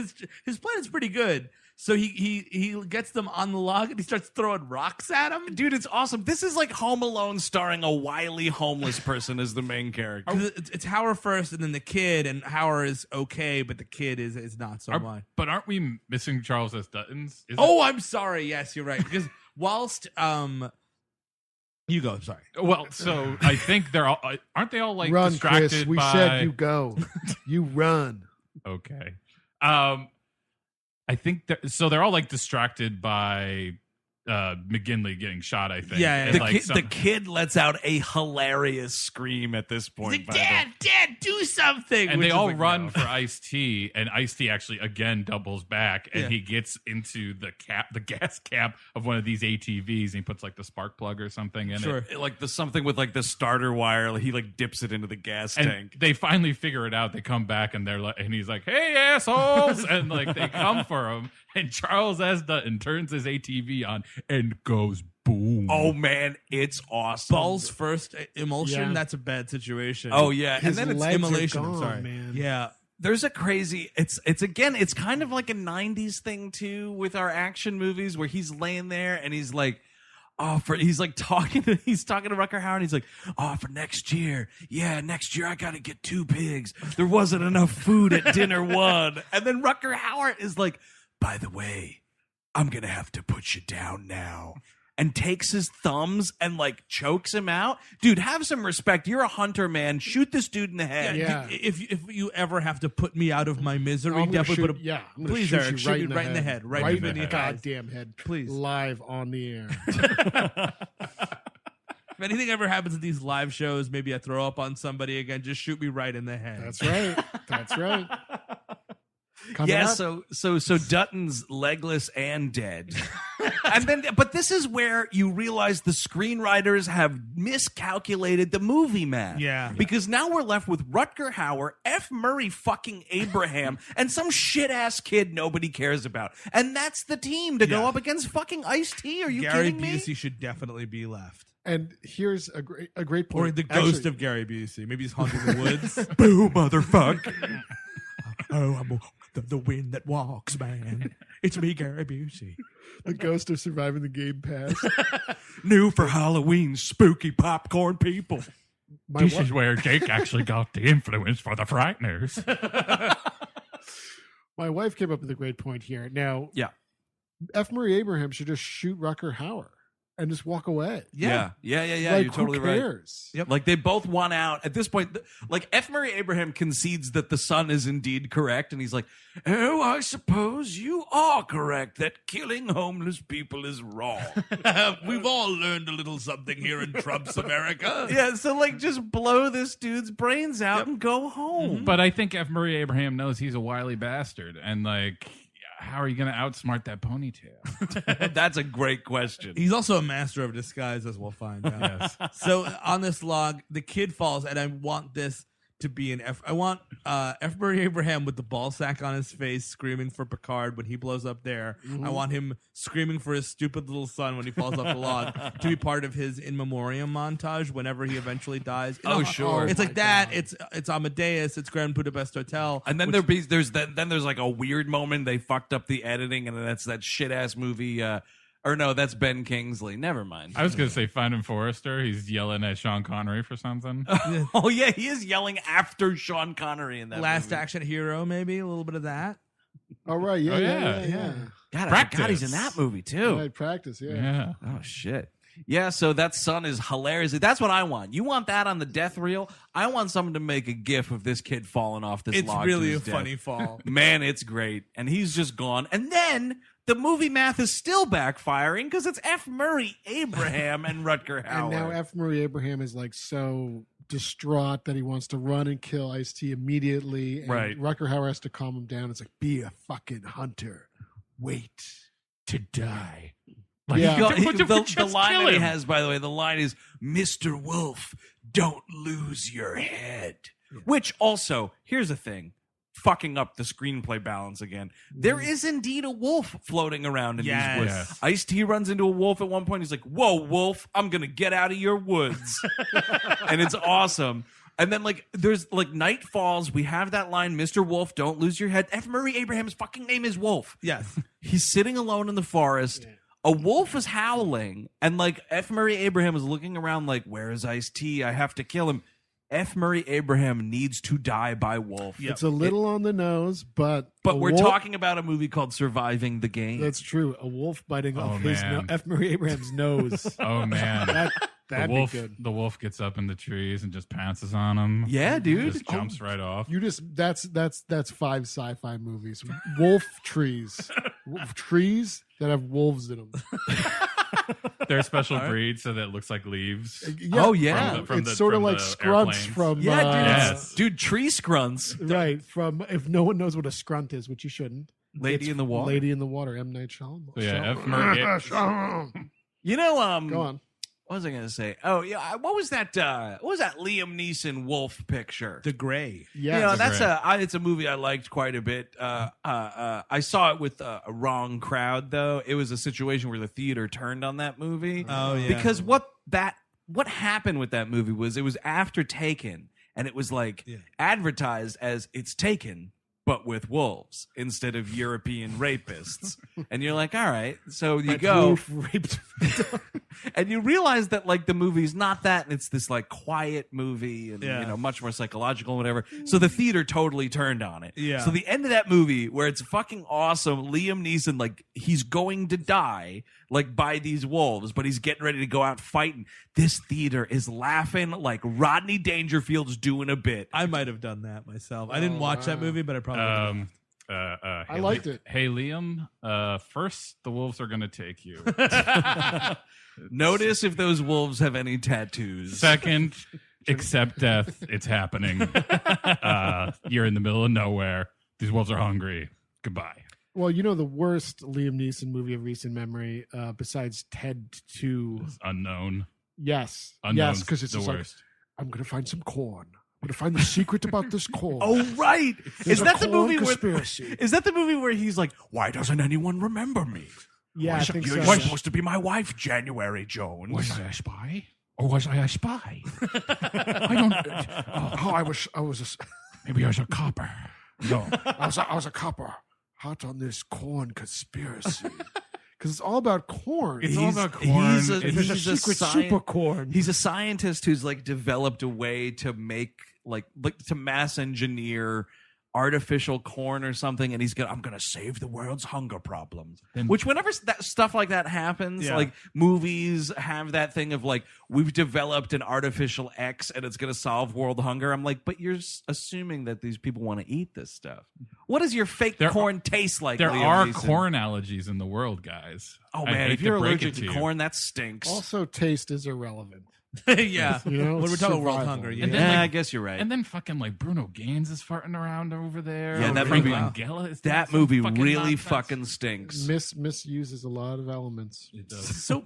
his plan is pretty good. So he gets them on the log, and he starts throwing rocks at them. Dude, it's awesome. This is like Home Alone starring a wily homeless person as the main character. It's Hauer first, and then the kid, and Hauer is okay, but the kid is not so much. But aren't we missing Charles S. Dutton's? Oh, I'm sorry. Yes, you're right. Because whilst you go. Sorry. Well, so I think aren't they all like Run, distracted Chris. We by? said you go. You run. Okay. I think they're all like distracted by McGinley getting shot. I think. Yeah, And, The, like, the kid lets out a hilarious scream at this point. He's by like, the way. Dad, do something. and Which they is all like, run no. for Ice-T, and Ice-T actually again doubles back, and Yeah. he gets into the gas cap of one of these ATVs, and he puts like the spark plug or something in Sure. it. Like something with like the starter wire, like, he like dips it into the gas And tank. they finally figure it out. They come back, and they're like, and he's like, "Hey, assholes!" and like they come for him, and Charles S. Dutton turns his ATV on and goes boom. Oh man, it's awesome. Balls first emulsion. Yeah. That's a bad situation. Oh yeah, His and then it's legs are immolation. I'm gone, sorry. man. Yeah. there's a crazy. It's again. It's kind of like a '90s thing too with our action movies where he's laying there and he's like. He's talking to Rutger Hauer and he's like, for next year, next year I gotta get 2 pigs. There wasn't enough food at dinner one. And then Rutger Hauer is like, by the way, I'm gonna have to put you down now. And takes his thumbs and like chokes him out. Dude, have some respect. You're a hunter, man. Shoot this dude in the head. Yeah. If you ever have to put me out of my misery, I'm gonna definitely shoot, put a I'm gonna please, shoot Eric, you shoot right, me in the right head. in the head, right in in the the goddamn head, Please. live on the air. If anything ever happens at these live shows, maybe I throw up on somebody again. Just shoot me right in the head. That's right. That's right. Coming Yeah, up, so Dutton's legless and dead. And then, but this is where you realize the screenwriters have miscalculated the movie math. Yeah. Because now we're left with Rutger Hauer, F. Murray fucking Abraham, and some shit-ass kid nobody cares about. And that's the team to go up against fucking Ice-T. Are you Gary kidding me? Busey should definitely be left. And here's a great point. Or the ghost of Gary Busey. Maybe he's haunting the woods. Boo, motherfuck. Oh, I'm the wind that walks, man. It's me, Gary Busey. the ghost of surviving the game pass. New for Halloween, spooky popcorn people. This is where Jake actually got the influence for the Frighteners. My wife came up with a great point here. Now, Yeah. F. Murray Abraham should just shoot Rutger Hauer and just walk away. Yeah. Like, You're totally who right. cares? Yep. Like they both want out at this point. Like F. Murray Abraham concedes that the son is indeed correct, and he's like, "Oh, I suppose you are correct that killing homeless people is wrong." We've all learned a little something here in Trump's America. Yeah, so like just blow this dude's brains out and go home. But I think F. Murray Abraham knows he's a wily bastard, and like, how are you going to outsmart that ponytail? That's a great question. He's also a master of disguise, as we'll find out. Yes. So on this log, the kid falls, and I want this to be I want F. Murray Abraham with the ball sack on his face, screaming for Picard when he blows up there. I want him screaming for his stupid little son when he falls off the log to be part of his in memoriam montage whenever he eventually dies. Oh, sure. It's Oh, like my that. God. It's Amadeus. It's Grand Budapest Hotel. And then which- there's like a weird moment they fucked up the editing, and that's that shit ass movie. Or no, that's Ben Kingsley. Never mind. I was going to say Finding Forrester. He's yelling at Sean Connery for something. Oh yeah, he is yelling after Sean Connery in that Last movie. Action Hero, maybe a little bit of that. All right. Yeah. Oh, Yeah. yeah. God, I Practice. forgot he's in that movie too. Right, practice. Yeah. Yeah. Oh shit. Yeah, so that son is hilarious. That's what I want. You want that on the death reel? I want someone to make a gif of this kid falling off this It's log. really to a his death. funny fall. Man, it's great. And he's just gone. And then the movie math is still backfiring because it's F. Murray Abraham and Rutger Hauer. And now F. Murray Abraham is like so distraught that he wants to run and kill Ice-T immediately. And Right. Rutger Hauer has to calm him down. It's like, be a fucking hunter. Wait to die. Like, Yeah. The line that he has, by the way, the line is, "Mr. Wolf, don't lose your head." Which also, here's the thing, fucking up the screenplay balance again. There is indeed a wolf floating around in Yes. these woods. Yes. Ice-T runs into a wolf at one point. He's like, "Whoa, wolf, I'm going to get out of your woods." And it's awesome. And then, like, there's, like, night falls. We have that line, "Mr. Wolf, don't lose your head." F. Murray Abraham's fucking name is Wolf. Yes. He's sitting alone in the forest. A wolf is howling, and like F. Murray Abraham is looking around like, "Where is Ice-T? I have to kill him." F. Murray Abraham needs to die by wolf. Yep. It's a little on the nose, but But a we're wolf- talking about a movie called Surviving the Game. That's true. A wolf biting Oh, off his man. F. Murray Abraham's nose. Oh, man. That'd the wolf, be good. The wolf gets up in the trees and just pounces on him. Yeah, dude. Just jumps right off. You just that's 5 sci-fi movies. Wolf trees. Trees that have wolves in them. They're a special breed, so that it looks like leaves. Oh, yeah. It's sort of like Scrunts from Yeah, dude. Yes. Dude, tree scrunts. right from if no one knows what a scrunt is, which you shouldn't. Lady It's in the Water. Lady in the Water. M. Night Shyamalan. So yeah, F. Murray. You know, Go on. what was I going to say? Oh, yeah. What was that Liam Neeson wolf picture? The Gray. Yes. You know, that's Great. it's a movie I liked quite a bit. I saw it with a wrong crowd, though. It was a situation where the theater turned on that movie. Oh, yeah. Because what happened with that movie was it was after Taken, and it was like advertised as it's Taken, but with wolves instead of European rapists. And you're like, all right. So you go. Wolf raped. And you realize that like the movie's not that, and it's this like quiet movie, and Yeah. you know, much more psychological and whatever. So the theater totally turned on it. Yeah. So the end of that movie, where it's fucking awesome, Liam Neeson, like he's going to die like by these wolves, but he's getting ready to go out fighting. This theater is laughing like Rodney Dangerfield's doing a bit. I might have done that myself. I didn't watch that movie, but I probably would have. I liked it. Hey, Liam, first the wolves are going to take you. Notice if those wolves have any tattoos. Second, accept death. It's happening. You're in the middle of nowhere. These wolves are hungry. Goodbye. Well, you know the worst Liam Neeson movie of recent memory, besides Ted 2. Unknown. Yes, Unknown's yes, because it's the just like, worst. I'm going to find some corn. I'm going to find the secret about this corn. Oh, right. There's Is a that the corn movie where? conspiracy. Is that the movie where he's like, "Why doesn't anyone remember me? Yeah, I think You're so. supposed to be my wife, January Jones." Was I a spy? Or was I a spy? I don't. Oh, I was Maybe I was a copper. No. I was a copper. Hot on this corn conspiracy. Because it's all about corn. It's all about corn. He's a, There's a he's a secret sci- super corn. He's a scientist who's like developed a way to make like to mass engineer artificial corn or something, and I'm gonna save the world's hunger problems. Which whenever that stuff like that happens, Yeah. like movies have that thing of like, we've developed an artificial X and it's gonna solve world hunger. I'm like, but you're assuming that these people want to eat this stuff. What does your fake corn taste like? There Liam are Neeson? corn allergies in the world, guys. Oh I man, hate if you're to break allergic it to you. corn, that stinks. Also, taste is irrelevant. Yeah. You know, when we're it's talking world survival. hunger, yeah. And yeah, then, like- I guess you're right. And then fucking like Bruno Gaines is farting around over there. Yeah, that Frank movie- Langella is doing that some movie fucking really nonsense. fucking stinks. Misuses a lot of elements. It does. So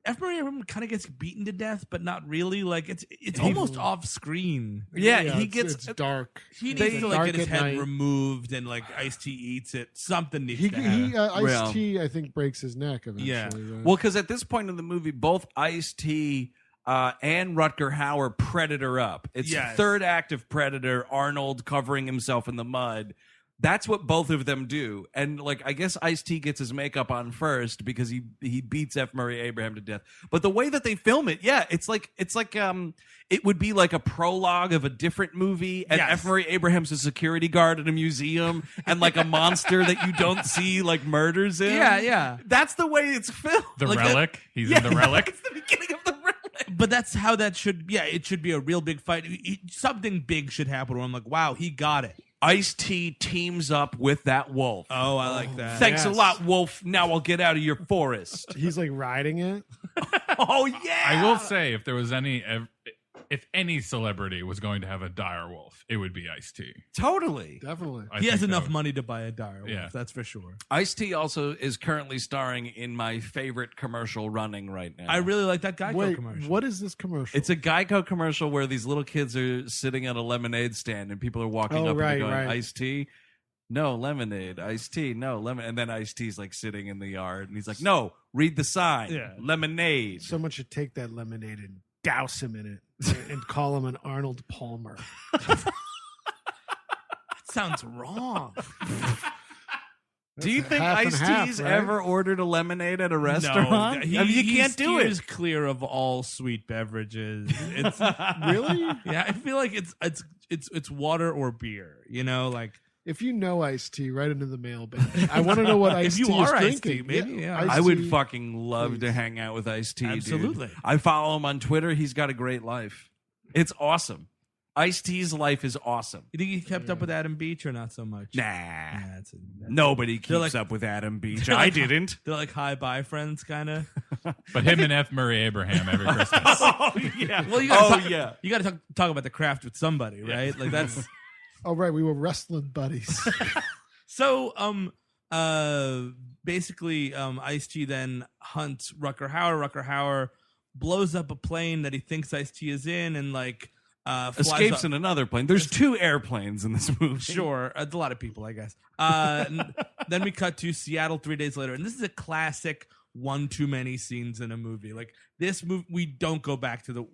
F. Murray Abraham kind of gets beaten to death, but not really. Like it's almost off screen. Yeah, he it's- gets It's dark. He They- needs to like dark get his at head night. removed, and like Ice-T eats it. Something needs He to happen. Ice-T, I think, breaks his neck eventually. Yeah. right? well, because at this point in the movie, both Ice-T and Rutger Hauer Predator up. It's Yes. third act of Predator, Arnold covering himself in the mud. That's what both of them do. And like, I guess Ice-T gets his makeup on first because he beats F. Murray Abraham to death. But the way that they film it, yeah, it's like it would be like a prologue of a different movie, and Yes. F. Murray Abraham's a security guard at a museum, and like a monster that you don't see like murders him. Yeah. That's the way it's filmed. The Like Relic. He's in The Relic. It's the beginning of the Relic. But that's how that should. Yeah, it should be a real big fight. Something big should happen where I'm like, wow, he got it. Ice-T teams up with that wolf. Oh, I like that. Thanks a yes. lot, wolf. Now I'll get out of your forest. He's like riding it. Oh yeah. I will say, if there was if any celebrity was going to have a dire wolf, it would be Ice-T. Totally. Definitely. I He has think that enough would- money to buy a dire wolf, Yeah. that's for sure. Ice-T also is currently starring in my favorite commercial running right now. I really like that Geico Wait, commercial. what is this commercial? It's a Geico commercial where these little kids are sitting at a lemonade stand and people are walking Oh, up right, and going, right. Ice-T? No, lemonade. Iced-tea. No, lemon. And then Ice-T's like sitting in the yard and he's like, no, read the sign. Yeah. Lemonade. Someone should take that lemonade and douse him in it and call him an Arnold Palmer. That sounds wrong. Do you That's think half and half, Ice-T's right? ever ordered a lemonade at a restaurant? No, I mean, you can't do steers it. clear of all sweet beverages. It's Really? yeah, I feel like it's water or beer. You know, like If you know Ice-T, right into the mailbag. I want to know what If Ice-T you is are drinking. Ice-T, maybe, yeah. I would Ice-T. fucking love to please. hang out with Ice-T, dude. Absolutely. I follow him on Twitter. He's got a great life. It's awesome. Ice-T's life is awesome. you think he kept up with Adam Beach or not so much? Nah. Yeah, Nobody keeps like- up with Adam Beach. they're I like- didn't. They're like hi bye friends, kind of. But him and F. Murray Abraham every Christmas. Oh, yeah. Well, you gotta talk, yeah. You got to talk about the craft with somebody, right? Like that's Oh, right. We were wrestling buddies. so. Basically, Ice-T then hunts Rutger Hauer. Rutger Hauer blows up a plane that he thinks Ice-T is in, and like flies Escapes up. in another plane. There's 2 airplanes in this movie. Sure, it's a lot of people, I guess. Then we cut to Seattle 3 days later, and this is a classic one too many scenes in a movie. Like this movie, we don't go back to the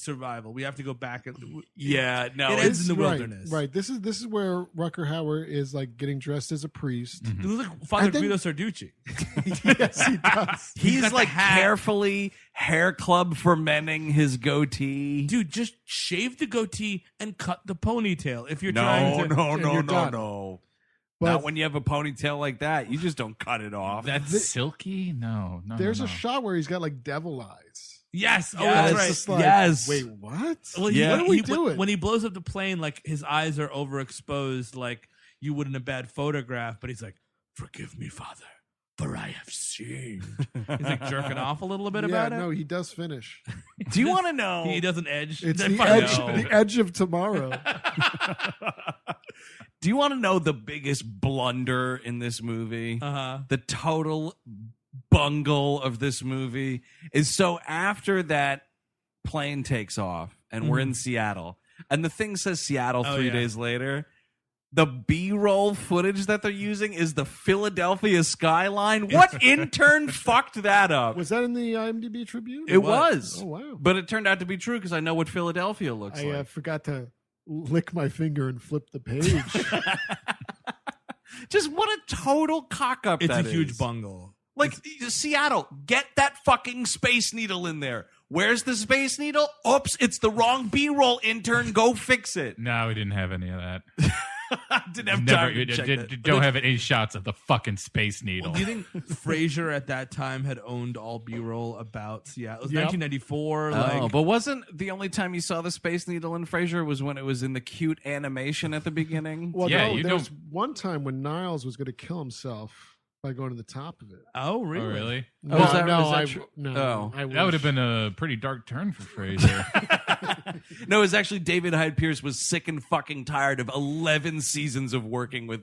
survival. We have to go back. Yeah, no. It it's- ends in the Right, wilderness. Right. This is where Rutger Hauer is like getting dressed as a priest. It looks like Father And then- Guido Sarducci. Yes, he does. He's got the like hat. carefully hair club fermenting his goatee. Dude, just shave the goatee and cut the ponytail if you're No, trying to. no, and no, you're no, done. no. But Not when you have a ponytail like that. You just don't cut it off. That's silky? No. there's no. a shot where he's got like devil eyes. Yes, oh, Yes. that's It's right. just like, Yes. Wait, what? Well, Yeah. What are we doing? When he blows up the plane, like his eyes are overexposed, like you would in a bad photograph. But he's like, "Forgive me, Father, for I have sinned." He's like jerking off a little bit yeah, about no, it. he does finish. Do you want to know? He doesn't edge. It's Then the finally- edge, the edge of tomorrow. Do you want to know the biggest blunder in this movie? The total bungle of this movie is so after that plane takes off and we're in Seattle and the thing says Seattle 3 days later, the B-roll footage that they're using is the Philadelphia skyline. What intern fucked that up? Was that in the IMDb Tribune? It was. Oh, wow. But it turned out to be true because I know what Philadelphia looks I like. forgot to lick my finger and flip the page. Just what a total cock-up It's that a huge is. bungle. Like, Seattle, get that fucking Space Needle in there. Where's the Space Needle? Oops, it's the wrong B-roll intern. Go fix it. No, we didn't have any of that. Didn't have Never, time to check that. don't have any shots of the fucking Space Needle. Do you think Frasier at that time had owned all B-roll about Seattle? It was 1994. Oh, but wasn't the only time you saw the Space Needle in Frasier was when it was in the cute animation at the beginning? Well, Yeah, no, you there was don't- one time when Niles was going to kill himself by going to the top of it. Oh, Oh, really? No, is that- no, is that I, true? no, Oh. I That would have wish. been a pretty dark turn for Frasier. No, it's actually David Hyde Pierce was sick and fucking tired of 11 seasons of working with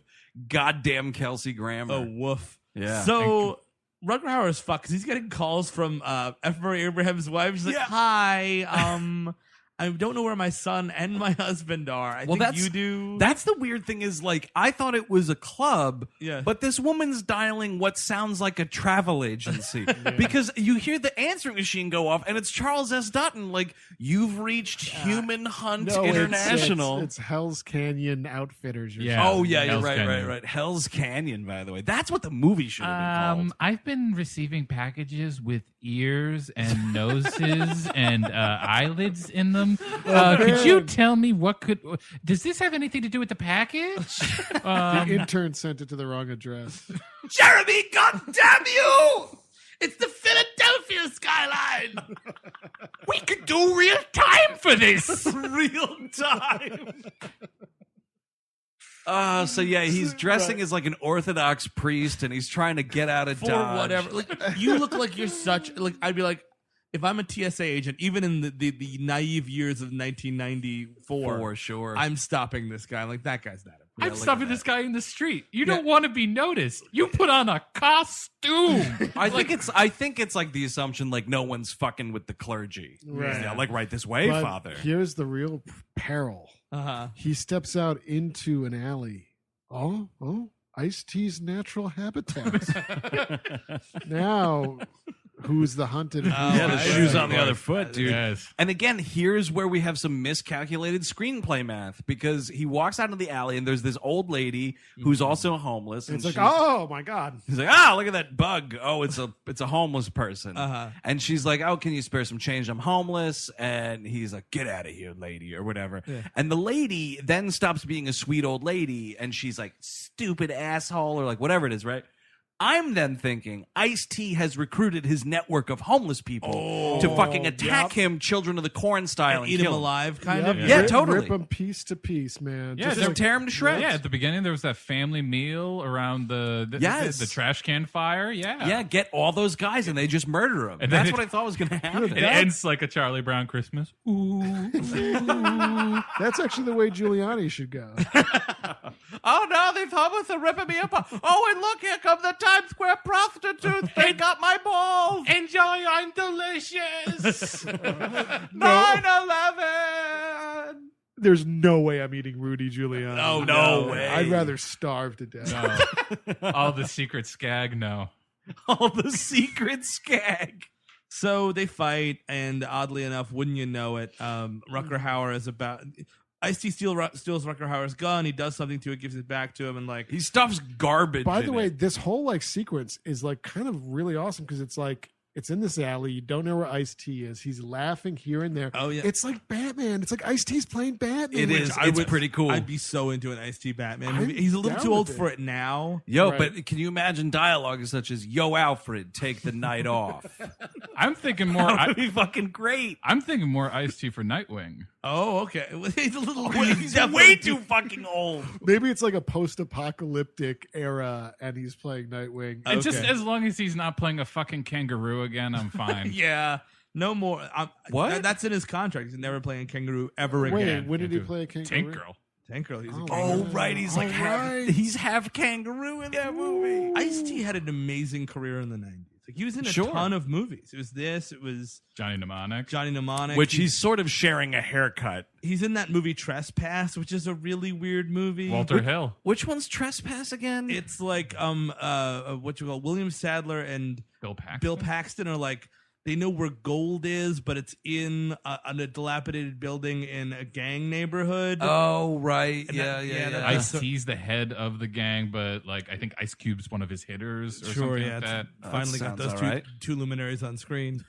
goddamn Kelsey Grammer. Oh, woof. Yeah. So Rutger Hauer is fucked because he's getting calls from F. Murray Abraham's wife. She's like, "Hi, I don't know where my son and my husband are. I think you do." That's the weird thing is, like, I thought it was a club, Yeah. but this woman's dialing what sounds like a travel agency because you hear the answering machine go off and it's Charles S. Dutton. Like, you've reached Human Hunt No, International. It's Hell's Canyon Outfitters. Or Yeah. Oh, yeah, you're Hell's right, Canyon. right. Hell's Canyon, by the way. That's what the movie should have been called. I've been receiving packages with ears and noses and eyelids in them. Could you tell me does this have anything to do with the package? The intern sent it to the wrong address. Jeremy, goddamn you! It's the Philadelphia skyline. We could do real time for this. Real time. So yeah, he's dressing as like an Orthodox priest, and he's trying to get out of For Dodge. whatever. Like, you look like you're such like I'd be like, if I'm a TSA agent, even in the naive years of 1994, For sure. I'm stopping this guy. Like, that guy's not. I'm look stopping at this guy in the street. You don't want to be noticed. You put on a costume. I think it's like the assumption like no one's fucking with the clergy. Right. Yeah, like right this way, But Father. here's the real peril. He steps out into an alley. Oh, Ice-T's natural habitat. Now, who's the hunted? Yeah, the shoes on the other foot, dude. Yes. And again, here's where we have some miscalculated screenplay math because he walks out of the alley and there's this old lady who's also homeless. And It's like, she's- oh my god. He's like, look at that bug. Oh, it's a homeless person. And she's like, oh, can you spare some change? I'm homeless. And he's like, get out of here, lady, or whatever. And the lady then stops being a sweet old lady, and she's like, stupid asshole, or like whatever it is, right? I'm then thinking Ice-T has recruited his network of homeless people to fucking attack him, Children of the Corn style, and Eat him kill alive, kind Yep. of. Yeah, totally. Rip them piece to piece, man. Yeah, Just tear him to shreds. Yeah, at the beginning there was that family meal around the Yes. the trash can fire. Yeah, Yeah, get all those guys and they just murder him. And That's then what I thought was going to happen. It ends like a Charlie Brown Christmas. Ooh. That's actually the way Giuliani should go. Oh no, they've homeless are ripping me apart. Oh, and look, here come the Times Square prostitutes. They got my balls. Enjoy, I'm delicious. 9/11. There's no way I'm eating Rudy Giuliani. Oh, no way. I'd rather starve to death. No. All the secret skag, no. All the secret skag. So they fight, and oddly enough, wouldn't you know it, Rutger Hauer is about. Ice-T steals Rutger Hauer's gun. He does something to it, gives it back to him, and like He stuffs garbage. By in the way, it. this whole like sequence is like kind of really awesome because it's like it's in this alley. You don't know where Ice-T is. He's laughing here and there. Oh, yeah. It's like Batman. It's like Ice-T's playing Batman. It is. It's pretty cool. I'd be so into an Ice-T Batman I'm movie. He's a little down too old with for it. it now. Yo, Right. but can you imagine dialogue such as "Yo, Alfred, take the night off"? I'm thinking more. That would be fucking great. I'm thinking more Ice-T for Nightwing. Oh, okay. He's a little. He's way too fucking old. Maybe it's like a post-apocalyptic era, and he's playing Nightwing. And just Okay. as long as he's not playing a fucking kangaroo again, I'm fine. Yeah. No more. What? That's in his contract. He's never playing Kangaroo ever Wait, again. when did he Dude, play a kangaroo? Tank Girl. Tank Girl. He's a Oh, kangaroo. right. He's like he's half kangaroo in that movie. Ice-T had an amazing career in the 90s. Like, he was in a ton of movies. It was this. It was Johnny Mnemonic. Which he's sort of sharing a haircut. He's in that movie Trespass, which is a really weird movie. Walter Hill. Which one's Trespass again? It's like what you call William Sadler and Bill Paxton are like, they know where gold is, but it's in a dilapidated building in a gang neighborhood. Oh, right. And Yeah. Ice-T's the head of the gang, but like I think Ice Cube's one of his hitters or something like that. Finally got those two luminaries on screen.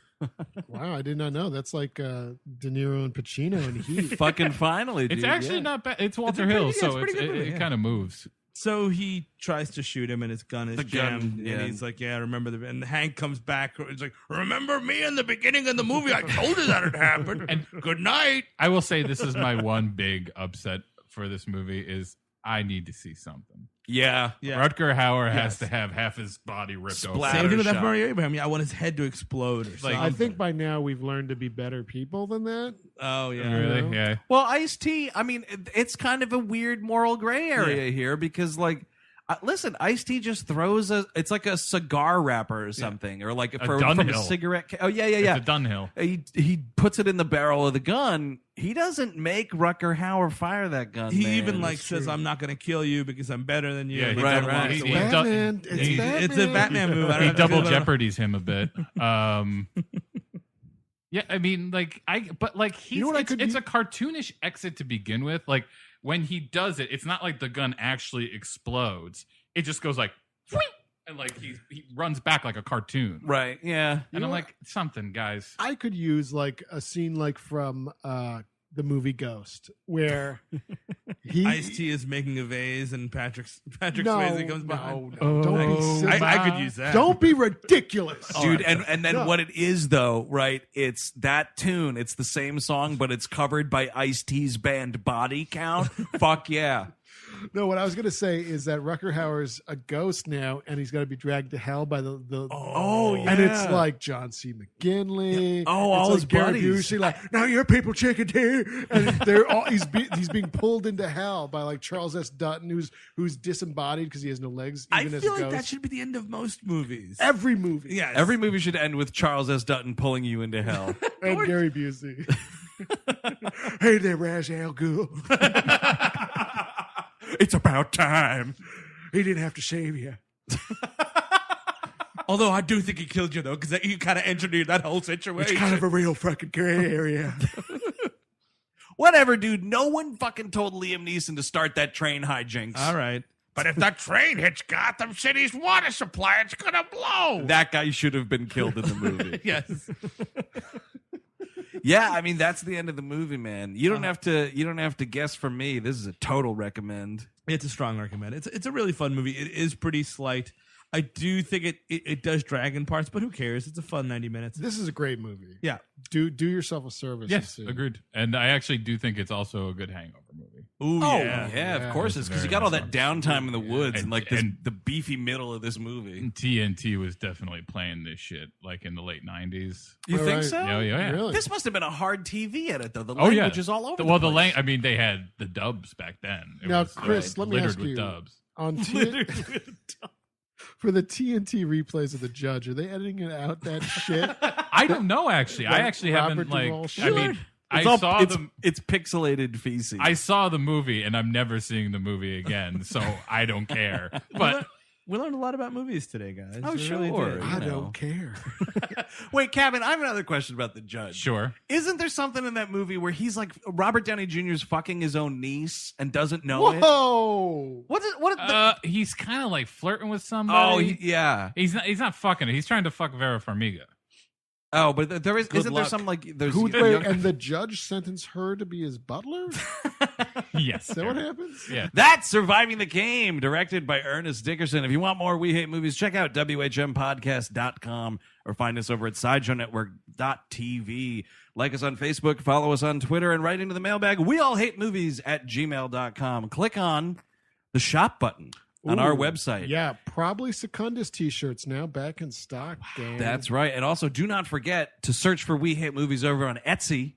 Wow, I did not know. That's like De Niro and Pacino in Heat. Fucking finally, dude. It's actually not bad. It's Walter Hill, so it kind of moves. So he tries to shoot him, and his gun is jammed. yeah. And he's like, "Yeah, remember the." And Hank comes back. He's like, "Remember me in the beginning of the movie? I told you that had happened." And good night. I will say this is my one big upset for this movie is I need to see something. Yeah. Rutger Hauer has to have half his body ripped Same Splatter thing with shot. F. Murray Abraham. Yeah, I want his head to explode. Or Like, something. I think by now we've learned to be better people than that. Oh yeah. over. Really? know? Yeah. Well, Ice-T, I mean, it's kind of a weird moral gray area here because, like, listen, Ice-T just throws it's like a cigar wrapper or something, or like from a Dunhill. cigarette. Oh, yeah. It's a Dunhill. He puts it in the barrel of the gun. He doesn't make Rutger Hauer fire that gun. He man. even like says, "I'm not going to kill you because I'm better than you." Yeah, He right, double- right. He- It's he a- Batman. It's Batman. It's a Batman move. I don't He know if double you know- jeopardies him a bit. Yeah, I mean, like he's You know what I it's, could it's u- a cartoonish exit to begin with. Like when he does it, it's not like the gun actually explodes. It just goes like, "Whee!" and like he runs back like a cartoon. Right, yeah. And I'm know like, something, guys. I could use like a scene like from the movie Ghost, where Ice-T is making a vase and Patrick Swayze comes behind. No, don't be silly. I could use that. Don't be ridiculous, Dude, and then No. what it is though, right? It's that tune. It's the same song, but it's covered by Ice-T's band Body Count. Fuck yeah. No, what I was going to say is that Rutger Hauer's a ghost now, and he's got to be dragged to hell by the and it's like John C. McGinley. Oh, it's all like his Gary buddies. Busey, like now your people chicken tea, and they're all he's being pulled into hell by like Charles S. Dutton, who's disembodied because he has no legs. I Even as feel a like ghost. that should be the end of most movies. Every movie. Yes. Every movie should end with Charles S. Dutton pulling you into hell. And Gary Busey. Hey there, Ra's al Ghul. It's about time. He didn't have to save you. Although I do think he killed you though, because you kind of engineered that whole situation. It's kind of a real fucking gray area. Whatever, dude. No one fucking told Liam Neeson to start that train hijinks. All right. But if that train hits Gotham City's water supply, it's gonna blow. That guy should have been killed in the movie. Yes. Yeah, I mean that's the end of the movie, man. You don't have to guess from me. This is a total recommend. It's a strong recommend. It's a really fun movie. It is pretty slight. I do think it does drag in parts, but who cares? It's a fun 90 minutes. This is a great movie. Yeah. Do yourself a service. Yes, and see. agreed. And I actually do think it's also a good hangover movie. Ooh, Oh yeah. yeah, of course it's because you very got all nice that downtime in the woods And- and like and- the beefy middle of this movie. And TNT was definitely playing this shit like in the late 90s. You All think right. so? Yeah. Really? This must have been a hard TV edit though. The Oh yeah, language is all over. Well, the place. I mean, they had the dubs back then. It Now, was, Chris, let me littered ask with you. dubs. On for the TNT replays of the Judge, are they editing it out that shit? I don't know. Actually, I actually Robert haven't like. Duvall I shit? mean, it's pixelated feces. I saw the movie, and I'm never seeing the movie again, so I don't care. But We learned a lot about movies today, guys. Oh, We really sure. did. I know. don't care. Wait, Kevin, I have another question about the Judge. sure, Isn't there something in that movie where he's like Robert Downey Jr.'s fucking his own niece and doesn't know it? Whoa! he's kind of like flirting with Oh, somebody. yeah. He's not fucking her. He's trying to fuck Vera Farmiga. Oh, but there is. Good Isn't there luck. some like there's Wait, young- and the judge sentenced her to be his butler? Yes, Is that what happens? Yeah. That's Surviving the Game, directed by Ernest Dickerson. If you want more We Hate Movies, check out WHMPodcast.com or find us over at SideshowNetwork.tv. Like us on Facebook, follow us on Twitter, and write into the mailbag, weallhatemovies@gmail.com. Click on the shop button on our Ooh, website. Yeah, probably Secundus t-shirts now back in stock. Dan. That's right. And also, do not forget to search for We Hate Movies over on Etsy,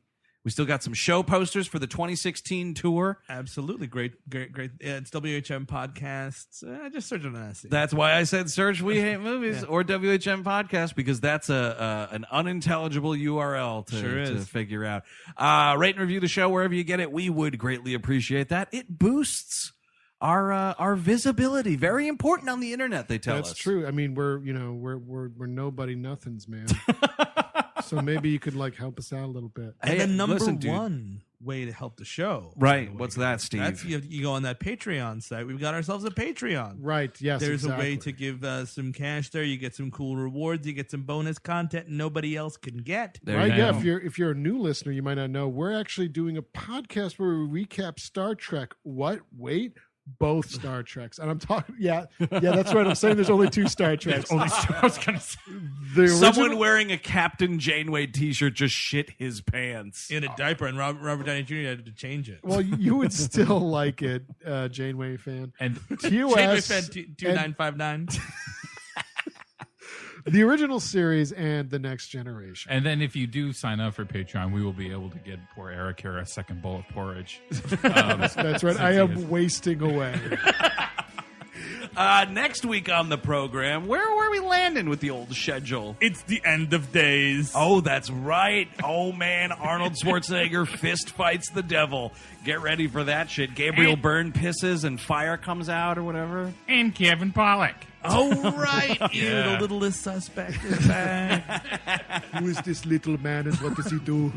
We still got some show posters for the 2016 tour. Absolutely. Great. It's WHM Podcasts. Just search it on that. That's why I said search We Hate Movies or WHM Podcast, because that's an unintelligible URL to figure out. Rate and review the show wherever you get it. We would greatly appreciate that. It boosts our visibility. Very important on the internet, they tell us. That's true. I mean, we're nobody nothings, man. So maybe you could help us out a little bit. And the number one way to help the show. Right. What's that, Steve? That's you go on that Patreon site. We've got ourselves a Patreon. Right. Yes. There's a way to give some cash there. You get some cool rewards. You get some bonus content nobody else can get. Right. Yeah. If you're a new listener, you might not know. We're actually doing a podcast where we recap Star Trek. What? Wait. Both Star Treks, and I'm talking. Yeah, that's right. I'm saying there's only 2 Star Treks. Only I was gonna say. Someone wearing a Captain Janeway T-shirt just shit his pants in a diaper, and Robert Downey Jr. had to change it. Well, you would still like it, Janeway fan. And TOS fan 2959. The original series and the Next Generation. And then if you do sign up for Patreon, we will be able to get poor Eric here a second bowl of porridge. That's right. I am wasting away. Next week on the program, where are we landing with the old schedule? It's the end of days. Oh, that's right. Oh, man. Arnold Schwarzenegger fist fights the devil. Get ready for that shit. Gabriel Byrne pisses and fire comes out or whatever. And Kevin Pollak. Oh, right. The littlest suspect is back. Who is this little man and what does he do?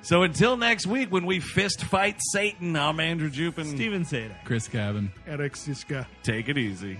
So until next week when we fist fight Satan, I'm Andrew Jupin. Steven Sadak. Chris Cabin. Eric Siska. Take it easy.